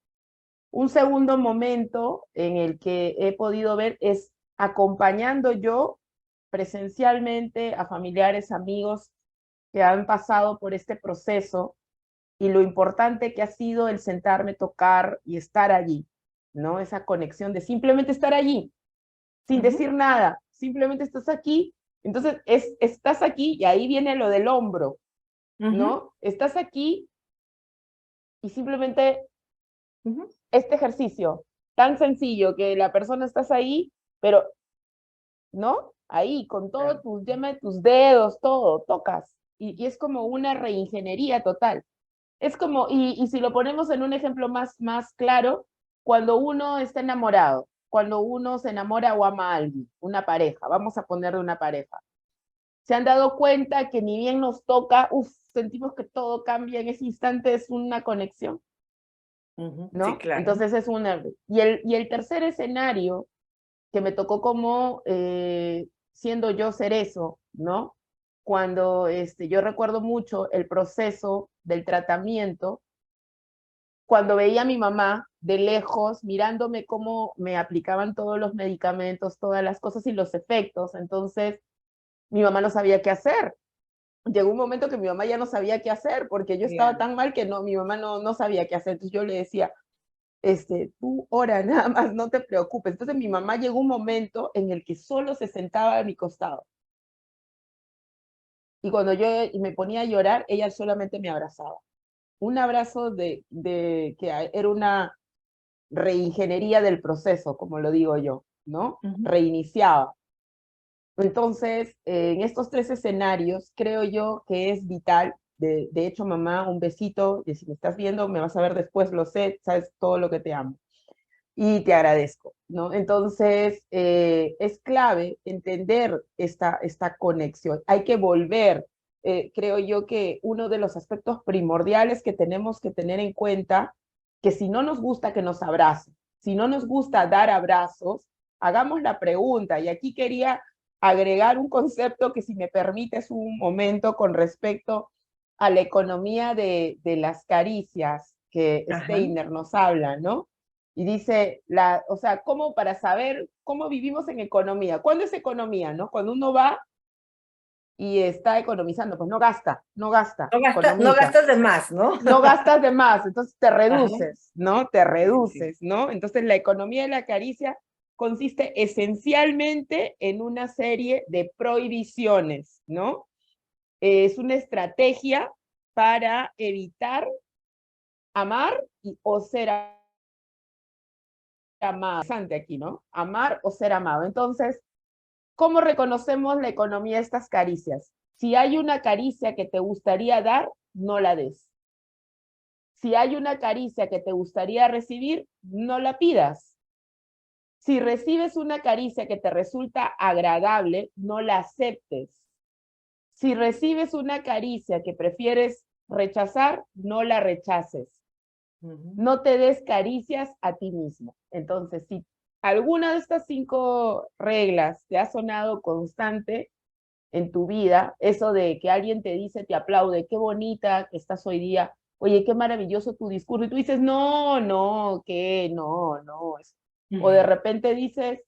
Un segundo momento en el que he podido ver es acompañando yo presencialmente a familiares, amigos que han pasado por este proceso y lo importante que ha sido el sentarme, tocar y estar allí, ¿no? Esa conexión de simplemente estar allí, sin decir nada, simplemente estás aquí. Entonces, estás aquí y ahí viene lo del hombro. ¿no? Estás aquí y simplemente ujú. este ejercicio tan sencillo que la persona estás ahí, pero, ¿no? Ahí, con todo Claro. tus yemas, tus dedos, todo, tocas. Y es como una reingeniería total. Es como, y si lo ponemos en un ejemplo más claro, cuando uno está enamorado, cuando uno se enamora o ama a alguien, una pareja, vamos a ponerle una pareja, se han dado cuenta que ni bien nos toca, sentimos que todo cambia en ese instante, es una conexión, Sí, ¿no? claro. Entonces es una... Y el tercer escenario que me tocó como siendo yo cerezo, ¿no? Cuando yo recuerdo mucho el proceso del tratamiento, cuando veía a mi mamá de lejos, mirándome cómo me aplicaban todos los medicamentos, todas las cosas y los efectos, entonces mi mamá no sabía qué hacer. Llegó un momento que mi mamá ya no sabía qué hacer, porque yo estaba Claro. tan mal que no, mi mamá no sabía qué hacer. Entonces yo le decía, tú ora nada más, no te preocupes. Entonces mi mamá llegó un momento en el que solo se sentaba a mi costado. Y cuando yo me ponía a llorar, ella solamente me abrazaba. Un abrazo que era una reingeniería del proceso, como lo digo yo, ¿no? Ujú. Reiniciaba. Entonces, en estos tres escenarios, creo yo que es vital. De hecho, mamá, un besito, y si me estás viendo, me vas a ver después, lo sé, sabes todo lo que te amo. Y te agradezco, ¿no? Entonces, es clave entender esta conexión. Hay que volver. Creo yo que uno de los aspectos primordiales que tenemos que tener en cuenta, que si no nos gusta que nos abracen, si no nos gusta dar abrazos, hagamos la pregunta. Y aquí quería agregar un concepto que, si me permites un momento, con respecto a la economía de las caricias que Ajá. Steiner nos habla, ¿no? Y dice, o sea, ¿cómo para saber cómo vivimos en economía? ¿Cuándo es economía, no? Cuando uno va y está economizando, pues no gasta, No economiza. gastas de más, ¿no? No gastas de más, entonces te Ajá. reduces, ¿no? Te Sí, sí, sí. reduces, ¿no? Entonces la economía de la caricia consiste esencialmente en una serie de prohibiciones, ¿no? Es una estrategia para evitar amar o ser amado. Interesante aquí, ¿no? Amar o ser amado. Entonces, ¿cómo reconocemos la economía de estas caricias? Si hay una caricia que te gustaría dar, no la des. Si hay una caricia que te gustaría recibir, no la pidas. Si recibes una caricia que te resulta agradable, no la aceptes. Si recibes una caricia que prefieres rechazar, no la rechaces. No te des caricias a ti mismo. Entonces, si alguna de estas 5 reglas te ha sonado constante en tu vida, eso de que alguien te dice, te aplaude, qué bonita que estás hoy día, oye, qué maravilloso tu discurso, y tú dices, no, ¿qué? No. O de repente dices,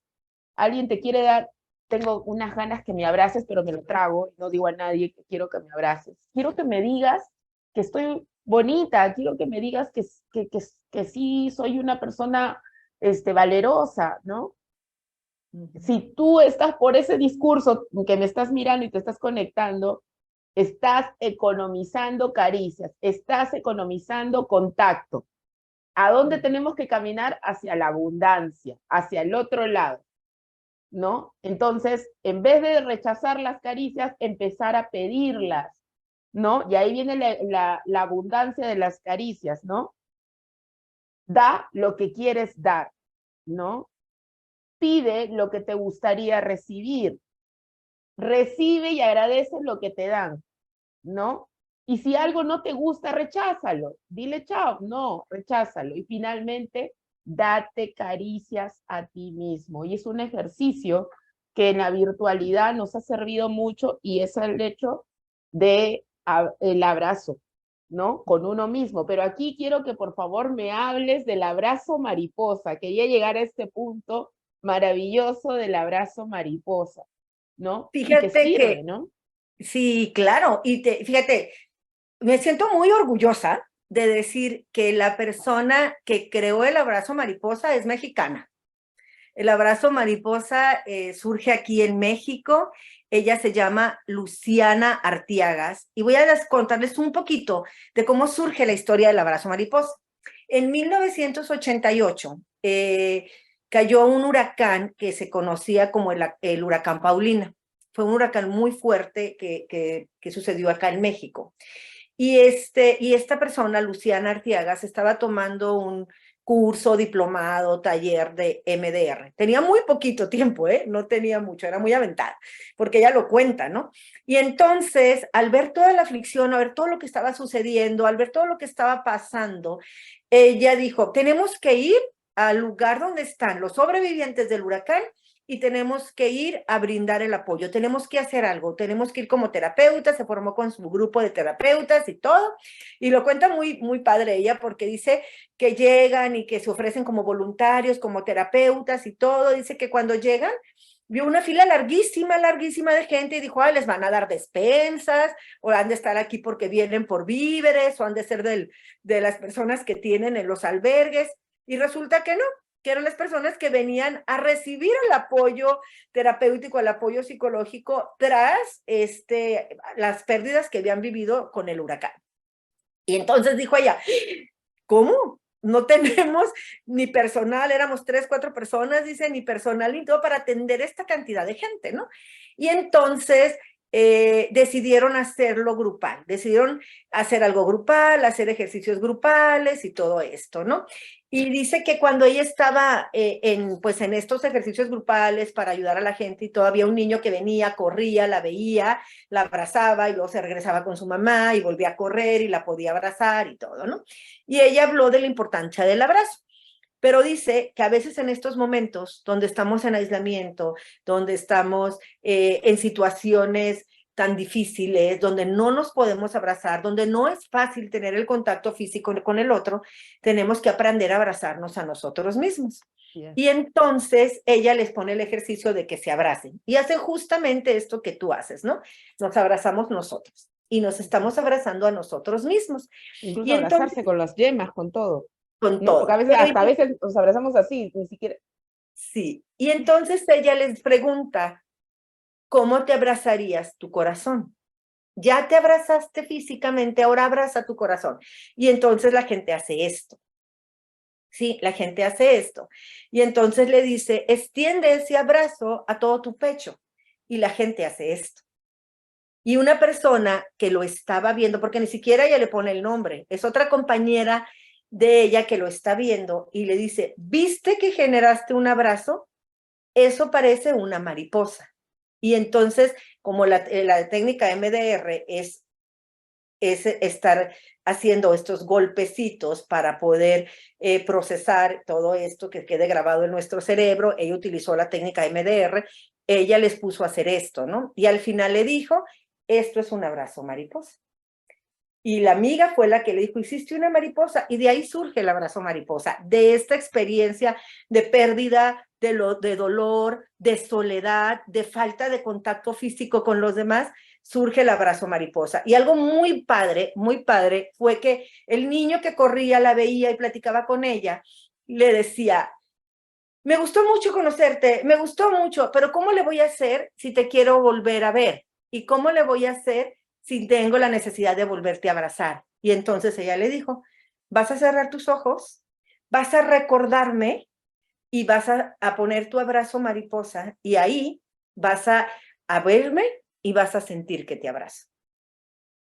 alguien te quiere dar, tengo unas ganas que me abraces, pero me lo trago, no digo a nadie que quiero que me abraces. Quiero que me digas que estoy bonita, quiero que me digas que sí soy una persona valerosa, ¿no? Si tú estás por ese discurso que me estás mirando y te estás conectando, estás economizando caricias, estás economizando contacto. ¿A dónde tenemos que caminar? Hacia la abundancia, hacia el otro lado, ¿no? Entonces, en vez de rechazar las caricias, empezar a pedirlas, ¿no? Y ahí viene la abundancia de las caricias, ¿no? Da lo que quieres dar, ¿no? Pide lo que te gustaría recibir. Recibe y agradece lo que te dan, ¿no? Y si algo no te gusta, recházalo. Dile chao, no, recházalo. Y finalmente, date caricias a ti mismo. Y es un ejercicio que en la virtualidad nos ha servido mucho, y es el hecho de el abrazo, ¿no? Con uno mismo. Pero aquí quiero que por favor me hables del abrazo mariposa. Quería llegar a este punto maravilloso del abrazo mariposa, ¿no? Y que Fíjate sirve, que, ¿no? sí, claro, fíjate, me siento muy orgullosa de decir que la persona que creó el abrazo mariposa es mexicana. El abrazo mariposa surge aquí en México Ella se llama Luciana Artiagas y voy a contarles un poquito de cómo surge la historia del abrazo mariposa. En 1988 cayó un huracán que se conocía como el huracán Paulina. Fue un huracán muy fuerte que sucedió acá en México. Y esta persona, Luciana Artiagas, estaba tomando un curso, diplomado, taller de MDR. Tenía muy poquito tiempo, no tenía mucho, era muy aventada, porque ella lo cuenta, ¿no? Y entonces, al ver toda la aflicción, al ver todo lo que estaba sucediendo, al ver todo lo que estaba pasando, ella dijo, tenemos que ir al lugar donde están los sobrevivientes del huracán y tenemos que ir a brindar el apoyo, tenemos que hacer algo, tenemos que ir como terapeutas, se formó con su grupo de terapeutas y todo, y lo cuenta muy, muy padre ella, porque dice que llegan y que se ofrecen como voluntarios, como terapeutas y todo, dice que cuando llegan, vio una fila larguísima, larguísima de gente y dijo, les van a dar despensas, o han de estar aquí porque vienen por víveres, o han de ser de las personas que tienen en los albergues, y resulta que no, que eran las personas que venían a recibir el apoyo terapéutico, el apoyo psicológico tras las pérdidas que habían vivido con el huracán. Y entonces dijo ella, ¿cómo? No tenemos ni personal, éramos 3, 4 personas, dice, ni personal ni todo para atender esta cantidad de gente, ¿no? Y entonces decidieron hacerlo grupal, decidieron hacer algo grupal, hacer ejercicios grupales y todo esto, ¿no? Y dice que cuando ella estaba pues en estos ejercicios grupales para ayudar a la gente y todo, había un niño que venía, corría, la veía, la abrazaba y luego se regresaba con su mamá y volvía a correr y la podía abrazar y todo, ¿no? Y ella habló de la importancia del abrazo. Pero dice que a veces en estos momentos donde estamos en aislamiento, donde estamos en situaciones tan difíciles, donde no nos podemos abrazar, donde no es fácil tener el contacto físico con el otro, tenemos que aprender a abrazarnos a nosotros mismos. Yeah. Y entonces ella les pone el ejercicio de que se abracen y hacen justamente esto que tú haces, ¿no? Nos abrazamos nosotros y nos estamos abrazando a nosotros mismos. Incluso Y entonces, abrazarse con las yemas, con todo, con ¿no? Porque a todo. veces, hasta a veces nos abrazamos así, ni siquiera. Sí, y entonces ella les pregunta, ¿cómo te abrazarías tu corazón? Ya te abrazaste físicamente, ahora abraza tu corazón. Y entonces la gente hace esto. Sí, la gente hace esto. Y entonces le dice, extiende ese abrazo a todo tu pecho. Y la gente hace esto. Y una persona que lo estaba viendo, porque ni siquiera ella le pone el nombre, es otra compañera de ella que lo está viendo y le dice, ¿viste que generaste un abrazo? Eso parece una mariposa. Y entonces, como la técnica MDR es estar haciendo estos golpecitos para poder procesar todo esto que quede grabado en nuestro cerebro, ella utilizó la técnica MDR, ella les puso a hacer esto, ¿no? Y al final le dijo, esto es un abrazo mariposa. Y la amiga fue la que le dijo, hiciste una mariposa, y de ahí surge el abrazo mariposa, de esta experiencia de pérdida, de dolor, de soledad, de falta de contacto físico con los demás, surge el abrazo mariposa. Y algo muy padre, fue que el niño que corría la veía y platicaba con ella, le decía, me gustó mucho conocerte, me gustó mucho, pero ¿cómo le voy a hacer si te quiero volver a ver? ¿Y cómo le voy a hacer si tengo la necesidad de volverte a abrazar? Y entonces ella le dijo, vas a cerrar tus ojos, vas a recordarme y vas a poner tu abrazo mariposa y ahí vas a verme y vas a sentir que te abrazo.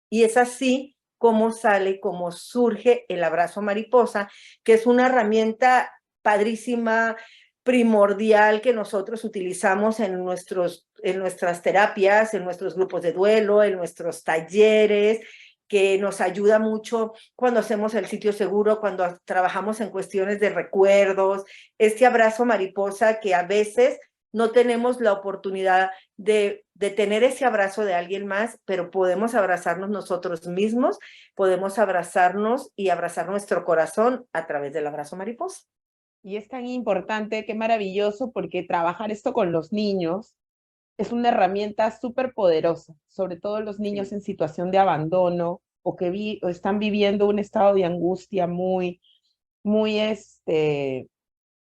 Y es así como sale, como surge el abrazo mariposa, que es una herramienta padrísima, primordial que nosotros utilizamos en nuestras terapias, en nuestros grupos de duelo, en nuestros talleres, que nos ayuda mucho cuando hacemos el sitio seguro, cuando trabajamos en cuestiones de recuerdos, este abrazo mariposa que a veces no tenemos la oportunidad de tener ese abrazo de alguien más, pero podemos abrazarnos nosotros mismos, podemos abrazarnos y abrazar nuestro corazón a través del abrazo mariposa. Y es tan importante, qué maravilloso, porque trabajar esto con los niños es una herramienta súper poderosa, sobre todo los niños en situación de abandono o que o están viviendo un estado de angustia muy, muy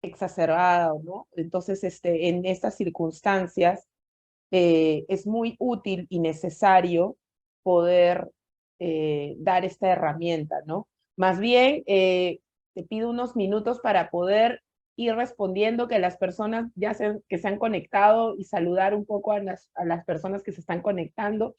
exacerbado, ¿no? Entonces, en estas circunstancias, es muy útil y necesario poder dar esta herramienta, ¿no? Más bien, te pido unos minutos para poder ir respondiendo que las personas que se han conectado y saludar un poco a las personas que se están conectando.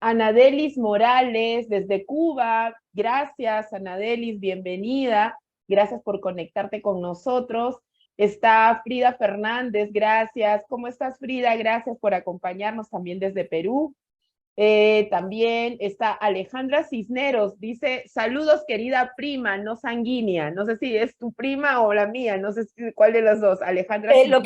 Anadelis Morales, desde Cuba. Gracias, Anadelis, bienvenida. Gracias por conectarte con nosotros. Está Frida Fernández, gracias. ¿Cómo estás, Frida? Gracias por acompañarnos también desde Perú. También está Alejandra Cisneros, dice, saludos querida prima, no sanguínea. No sé si es tu prima o la mía, no sé cuál de los dos, Alejandra Cisneros.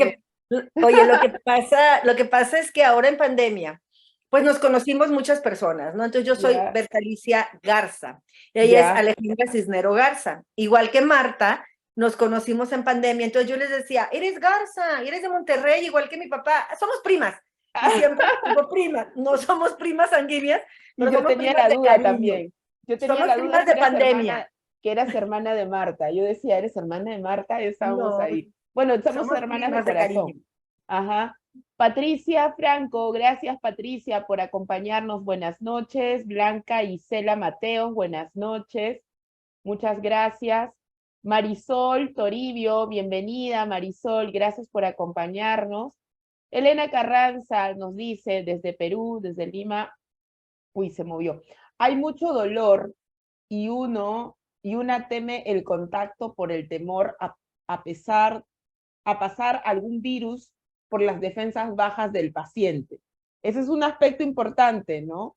Oye, lo que pasa es que ahora en pandemia, pues nos conocimos muchas personas, ¿no? Entonces yo soy Ya, Bertalicia Garza, y ella es ya. Alejandra Cisnero Garza. Igual que Marta, nos conocimos en pandemia, entonces yo les decía, eres Garza, eres de Monterrey, igual que mi papá, somos primas. Y siempre digo primas, no somos primas sanguíneas, Y pero yo somos tenía primas la de duda cariño. también. Yo tenía Somos la duda primas de pandemia. que eras hermana de Marta. Yo decía, ¿eres hermana de Marta? Estábamos No, ahí. Bueno, somos somos hermanas de primas de cariño. corazón. Ajá. Patricia Franco, gracias Patricia por acompañarnos. Buenas noches. Blanca Isela Mateos, buenas noches. Muchas gracias. Marisol Toribio, bienvenida Marisol, gracias por acompañarnos. Elena Carranza nos dice desde Perú, desde Lima, uy, se movió. Hay mucho dolor y y una teme el contacto por el temor a pesar, a pasar algún virus por las defensas bajas del paciente. Ese es un aspecto importante, ¿no?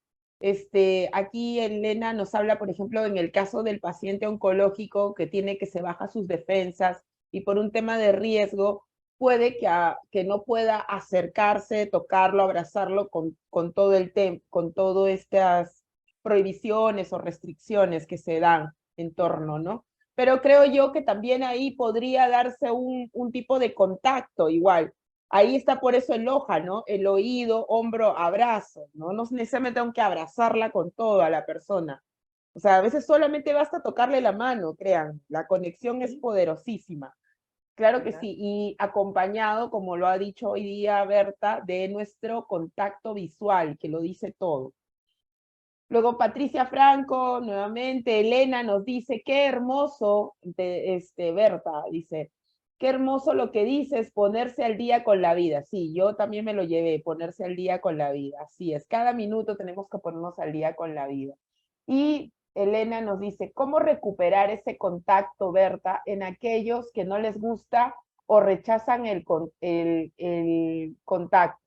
Aquí Elena nos habla, por ejemplo, en el caso del paciente oncológico que se baja sus defensas y por un tema de riesgo puede que no pueda acercarse, tocarlo, abrazarlo con todo con todas estas prohibiciones o restricciones que se dan en torno, ¿no? Pero creo yo que también ahí podría darse un tipo de contacto igual. Ahí está por eso el hoja, ¿no? El oído, hombro, abrazo, ¿no? No necesariamente tengo que abrazarla con todo a la persona. O sea, a veces solamente basta tocarle la mano, crean. La conexión es poderosísima. Claro que sí, y acompañado, como lo ha dicho hoy día Berta, de nuestro contacto visual, que lo dice todo. Luego Patricia Franco, nuevamente, Elena nos dice, qué hermoso, Berta dice, qué hermoso lo que dices, ponerse al día con la vida. Sí, yo también me lo llevé, ponerse al día con la vida. Así es, cada minuto tenemos que ponernos al día con la vida. Y Elena nos dice, ¿cómo recuperar ese contacto, Berta, en aquellos que no les gusta o rechazan el contacto?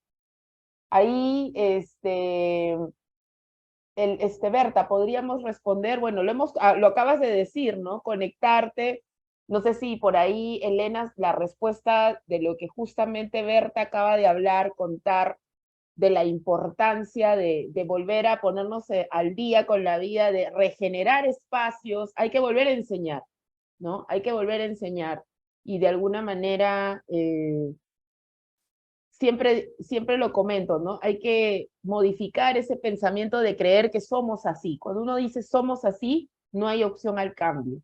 Ahí, Berta, podríamos responder, bueno, lo acabas de decir, ¿no? Conectarte, no sé si por ahí, Elena, la respuesta de lo que justamente Berta acaba de hablar, contar de la importancia de volver a ponernos al día con la vida, de regenerar espacios, hay que volver a enseñar, ¿no? Hay que volver a enseñar y de alguna manera siempre lo comento, ¿no? Hay que modificar ese pensamiento de creer que somos así. Cuando uno dice somos así, no hay opción al cambio,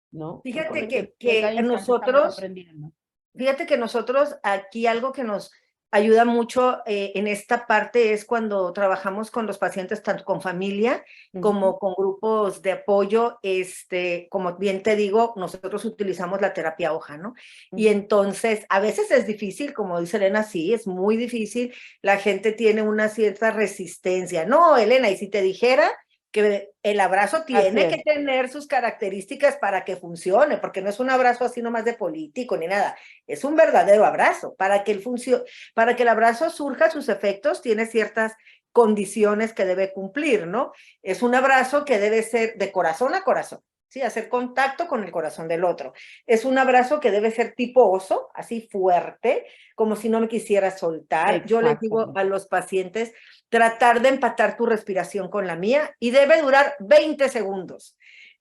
¿no? Fíjate Recuerden que cada instante estamos aprendiendo. fíjate que nosotros aquí algo que nos ayuda mucho en esta parte es cuando trabajamos con los pacientes, tanto con familia como con grupos de apoyo, como bien te digo, nosotros utilizamos la terapia hoja, ¿no? Y entonces, a veces es difícil, como dice Elena, sí, es muy difícil, la gente tiene una cierta resistencia. No, Elena, y si te dijera que el abrazo tiene que tener sus características para que funcione, porque no es un abrazo así nomás de político ni nada, es un verdadero abrazo. Para que el abrazo surja sus efectos, tiene ciertas condiciones que debe cumplir, ¿no? Es un abrazo que debe ser de corazón a corazón, ¿sí? Hacer contacto con el corazón del otro. Es un abrazo que debe ser tipo oso, así fuerte, como si no me quisiera soltar. Yo les digo a los pacientes, tratar de empatar tu respiración con la mía y debe durar 20 segundos.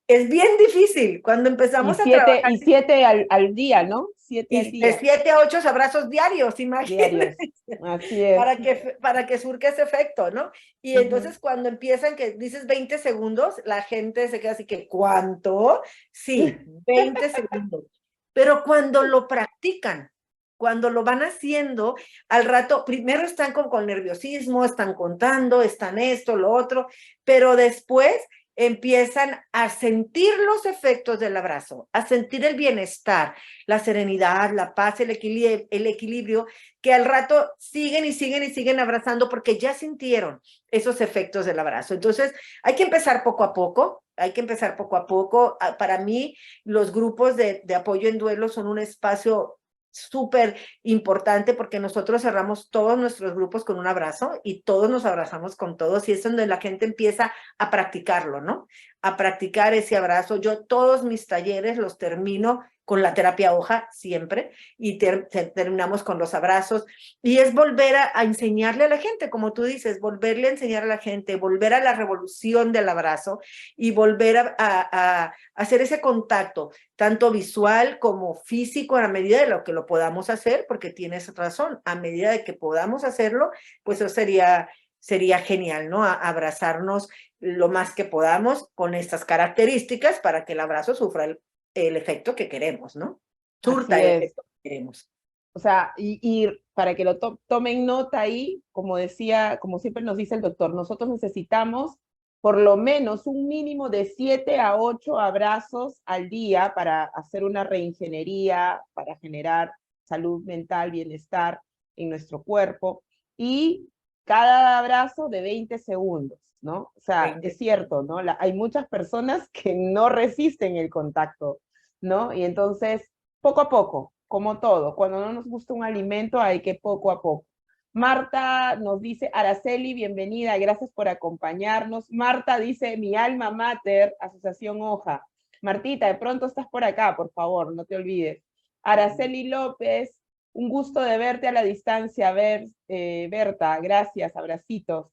Es bien difícil cuando empezamos a trabajar. Y siete al día, ¿no? 7 al Y de día. 7 a 8 abrazos diarios, imagínense. Diarios. Así es. Para que surque ese efecto, ¿no? Y entonces cuando empiezan, que dices 20 segundos, la gente se queda así que, ¿cuánto? Sí, 20 segundos. Pero cuando lo practican, cuando lo van haciendo, al rato, primero están con nerviosismo, están contando, están esto, lo otro, pero después empiezan a sentir los efectos del abrazo, a sentir el bienestar, la serenidad, la paz, el equilibrio, que al rato siguen y siguen y siguen abrazando porque ya sintieron esos efectos del abrazo. Entonces, hay que empezar poco a poco, hay que empezar poco a poco. Para mí, los grupos de apoyo en duelo son un espacio súper importante porque nosotros cerramos todos nuestros grupos con un abrazo y todos nos abrazamos con todos y es donde la gente empieza a practicarlo, ¿no? A practicar ese abrazo. Yo todos mis talleres los termino con la terapia hoja siempre y terminamos con los abrazos y es volver a enseñarle a la gente, como tú dices, volverle a enseñar a la gente, volver a la revolución del abrazo y volver a hacer ese contacto, tanto visual como físico, a medida de lo que lo podamos hacer, porque tienes razón, a medida de que podamos hacerlo, pues eso sería genial, ¿no? Abrazarnos lo más que podamos con estas características para que el abrazo sufra el efecto que queremos, ¿no? Surta Así el es. efecto que queremos. O sea, y para que lo tomen nota ahí, como decía, como siempre nos dice el doctor, nosotros necesitamos por lo menos un mínimo de 7 a 8 abrazos al día para hacer una reingeniería, para generar salud mental, bienestar en nuestro cuerpo. Y cada abrazo de 20 segundos, ¿no? O sea, 20. es cierto, ¿no? Hay muchas personas que no resisten el contacto, ¿no? Y entonces, poco a poco, como todo, cuando no nos gusta un alimento hay que poco a poco. Marta nos dice, Araceli, bienvenida, gracias por acompañarnos. Marta dice, mi alma mater, Asociación Hoja. Martita, de pronto estás por acá, por favor, no te olvides. Araceli López, un gusto de verte a la distancia, Berta, gracias, abracitos.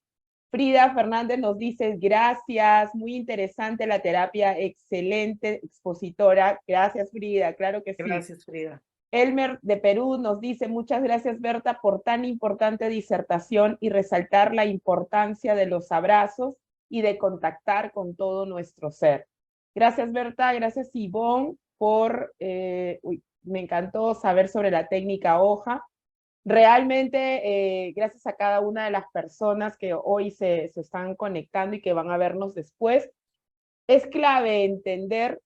Frida Fernández nos dice, gracias, muy interesante la terapia, excelente expositora. Gracias, Frida, claro que sí. Gracias, Frida. Elmer de Perú nos dice, muchas gracias Berta por tan importante disertación y resaltar la importancia de los abrazos y de contactar con todo nuestro ser. Gracias Berta, gracias Ivonne por, me encantó saber sobre la técnica hoja. Realmente, gracias a cada una de las personas que hoy se están conectando y que van a vernos después, es clave entender,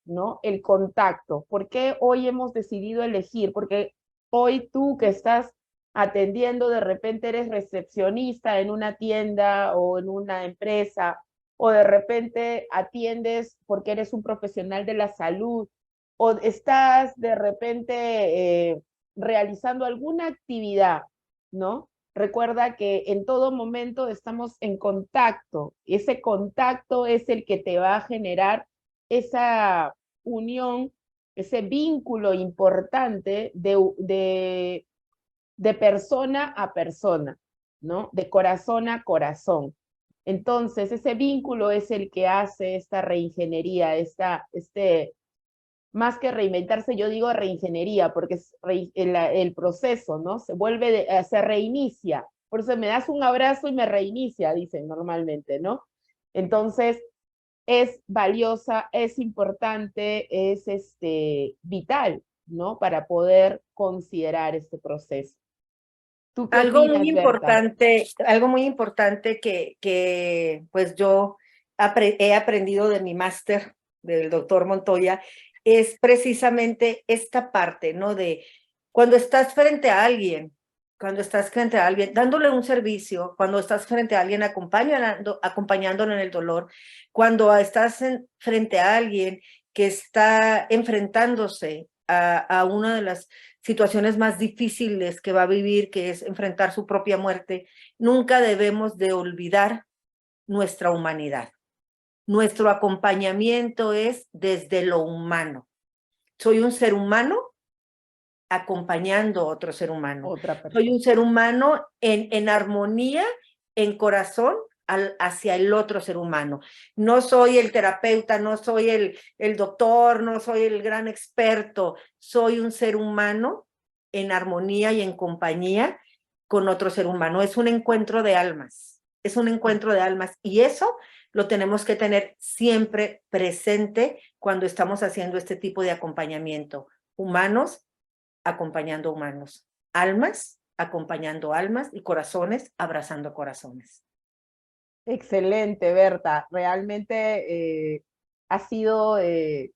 ¿no? El contacto. ¿Por qué hoy hemos decidido elegir? Porque hoy tú que estás atendiendo, de repente eres recepcionista en una tienda o en una empresa, o de repente atiendes porque eres un profesional de la salud, o estás de repente realizando alguna actividad, ¿no? Recuerda que en todo momento estamos en contacto. Ese contacto es el que te va a generar esa unión, ese vínculo importante de persona a persona, ¿no? De corazón a corazón. Entonces, ese vínculo es el que hace esta reingeniería, más que reinventarse, yo digo reingeniería, porque es el proceso, ¿no? Se reinicia. Por eso me das un abrazo y me reinicia, dicen normalmente, ¿no? Entonces, es valiosa, es importante, es vital, ¿no? Para poder considerar este proceso. ¿Tú qué opinas, Berta? Algo muy importante que pues yo he aprendido de mi máster del doctor Montoya es precisamente esta parte, ¿no? De cuando estás frente a alguien, dándole un servicio, cuando estás frente a alguien acompañándolo en el dolor, cuando estás frente a alguien que está enfrentándose a una de las situaciones más difíciles que va a vivir, que es enfrentar su propia muerte, nunca debemos de olvidar nuestra humanidad. Nuestro acompañamiento es desde lo humano. Soy un ser humano acompañando a otro ser humano. Otra persona. Soy un ser humano en armonía, en corazón, hacia el otro ser humano. No soy el terapeuta, no soy el doctor, no soy el gran experto. Soy un ser humano en armonía y en compañía con otro ser humano. Es un encuentro de almas. Es un encuentro de almas. Y eso lo tenemos que tener siempre presente cuando estamos haciendo este tipo de acompañamiento. Humanos acompañando humanos, almas acompañando almas y corazones abrazando corazones. Excelente, Berta. Realmente ha sido, se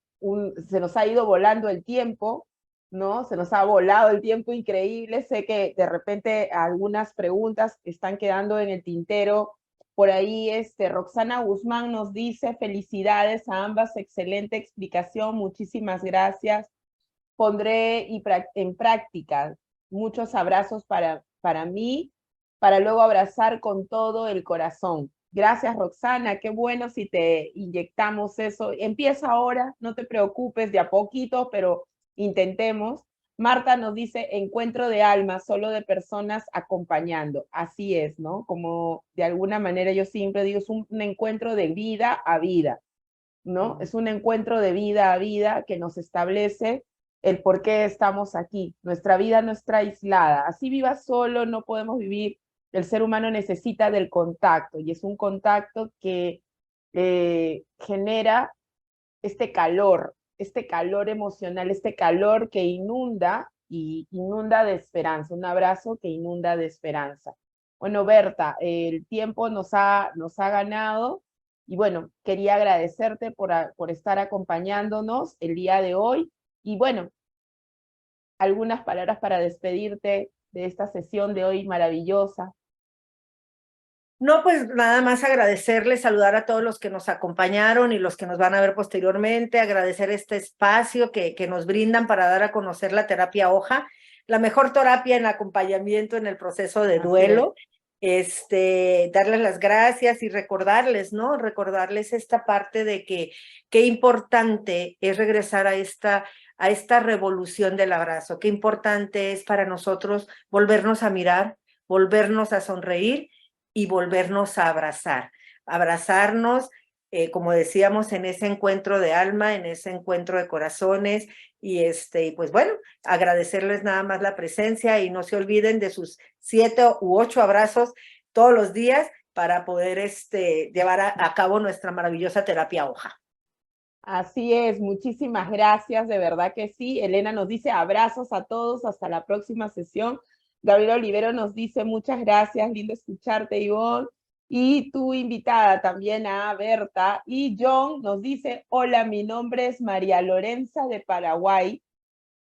nos ha ido volando el tiempo, ¿no? Se nos ha volado el tiempo increíble. Sé que de repente algunas preguntas están quedando en el tintero. Por ahí, Roxana Guzmán nos dice, felicidades a ambas, excelente explicación, muchísimas gracias. Pondré en práctica muchos abrazos para mí, para luego abrazar con todo el corazón. Gracias, Roxana, qué bueno si te inyectamos eso. Empieza ahora, no te preocupes, de a poquito, pero intentemos. Marta nos dice, encuentro de almas, solo de personas acompañando. Así es, ¿no? Como de alguna manera yo siempre digo, es un encuentro de vida a vida, ¿no? Es un encuentro de vida a vida que nos establece el por qué estamos aquí. Nuestra vida no está aislada. Así viva solo, no podemos vivir. El ser humano necesita del contacto y es un contacto que genera este calor emocional, este calor que inunda y inunda de esperanza, un abrazo que inunda de esperanza. Bueno, Berta, el tiempo nos ha ganado y bueno, quería agradecerte por estar acompañándonos el día de hoy y bueno, algunas palabras para despedirte de esta sesión de hoy maravillosa. No, pues nada más agradecerles, saludar a todos los que nos acompañaron y los que nos van a ver posteriormente, agradecer este espacio que nos brindan para dar a conocer la terapia hoja, la mejor terapia en acompañamiento en el proceso de duelo. Darles las gracias y recordarles, ¿no? Recordarles esta parte de que qué importante es regresar a esta revolución del abrazo, qué importante es para nosotros volvernos a mirar, volvernos a sonreír y volvernos a abrazar, abrazarnos, como decíamos, en ese encuentro de alma, en ese encuentro de corazones, y pues bueno, agradecerles nada más la presencia y no se olviden de sus 7 u 8 abrazos todos los días para poder llevar a cabo nuestra maravillosa terapia hoja. Así es, muchísimas gracias, de verdad que sí. Elena nos dice abrazos a todos, hasta la próxima sesión. Gabriel Olivero nos dice muchas gracias, lindo escucharte, Ivonne. Y tu invitada también a Berta. Y John nos dice, hola, mi nombre es María Lorenza de Paraguay,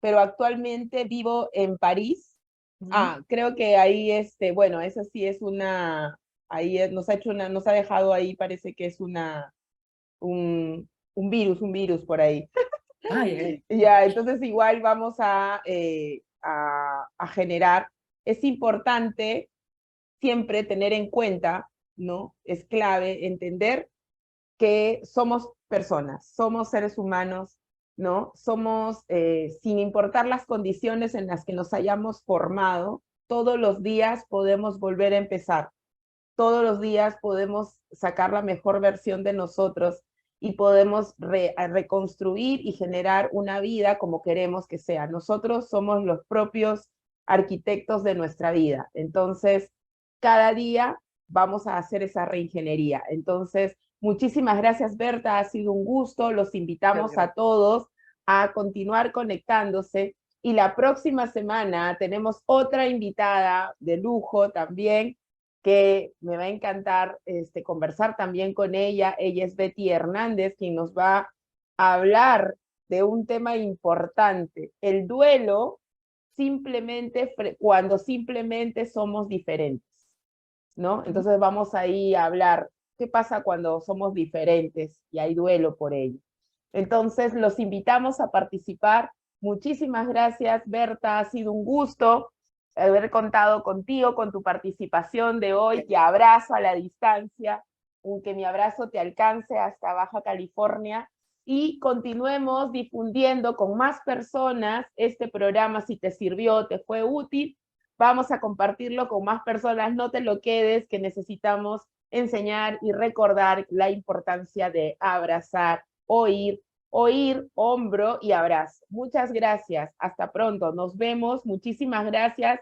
pero actualmente vivo en París. Creo que ahí, bueno, esa sí es ahí nos ha hecho nos ha dejado ahí, parece que es un virus por ahí. Ya, entonces igual vamos a generar. Es importante siempre tener en cuenta, ¿no? Es clave entender que somos personas, somos seres humanos, ¿no? Somos, sin importar las condiciones en las que nos hayamos formado, todos los días podemos volver a empezar. Todos los días podemos sacar la mejor versión de nosotros y podemos reconstruir y generar una vida como queremos que sea. Nosotros somos los propios arquitectos de nuestra vida. Entonces, cada día vamos a hacer esa reingeniería. Entonces, muchísimas gracias, Berta. Ha sido un gusto. Los invitamos a todos a continuar conectándose. Y la próxima semana tenemos otra invitada de lujo también, que me va a encantar conversar también con ella. Ella es Betty Hernández, quien nos va a hablar de un tema importante, el duelo cuando simplemente somos diferentes, ¿no? Entonces vamos ahí a hablar qué pasa cuando somos diferentes y hay duelo por ello. Entonces los invitamos a participar. Muchísimas gracias, Berta, ha sido un gusto haber contado contigo, con tu participación de hoy. Te abrazo a la distancia, aunque mi abrazo te alcance hasta Baja California, y continuemos difundiendo con más personas este programa. Si te sirvió, te fue útil, vamos a compartirlo con más personas. No te lo quedes, que necesitamos enseñar y recordar la importancia de abrazar, oír, hombro y abrazo. Muchas gracias. Hasta pronto. Nos vemos. Muchísimas gracias.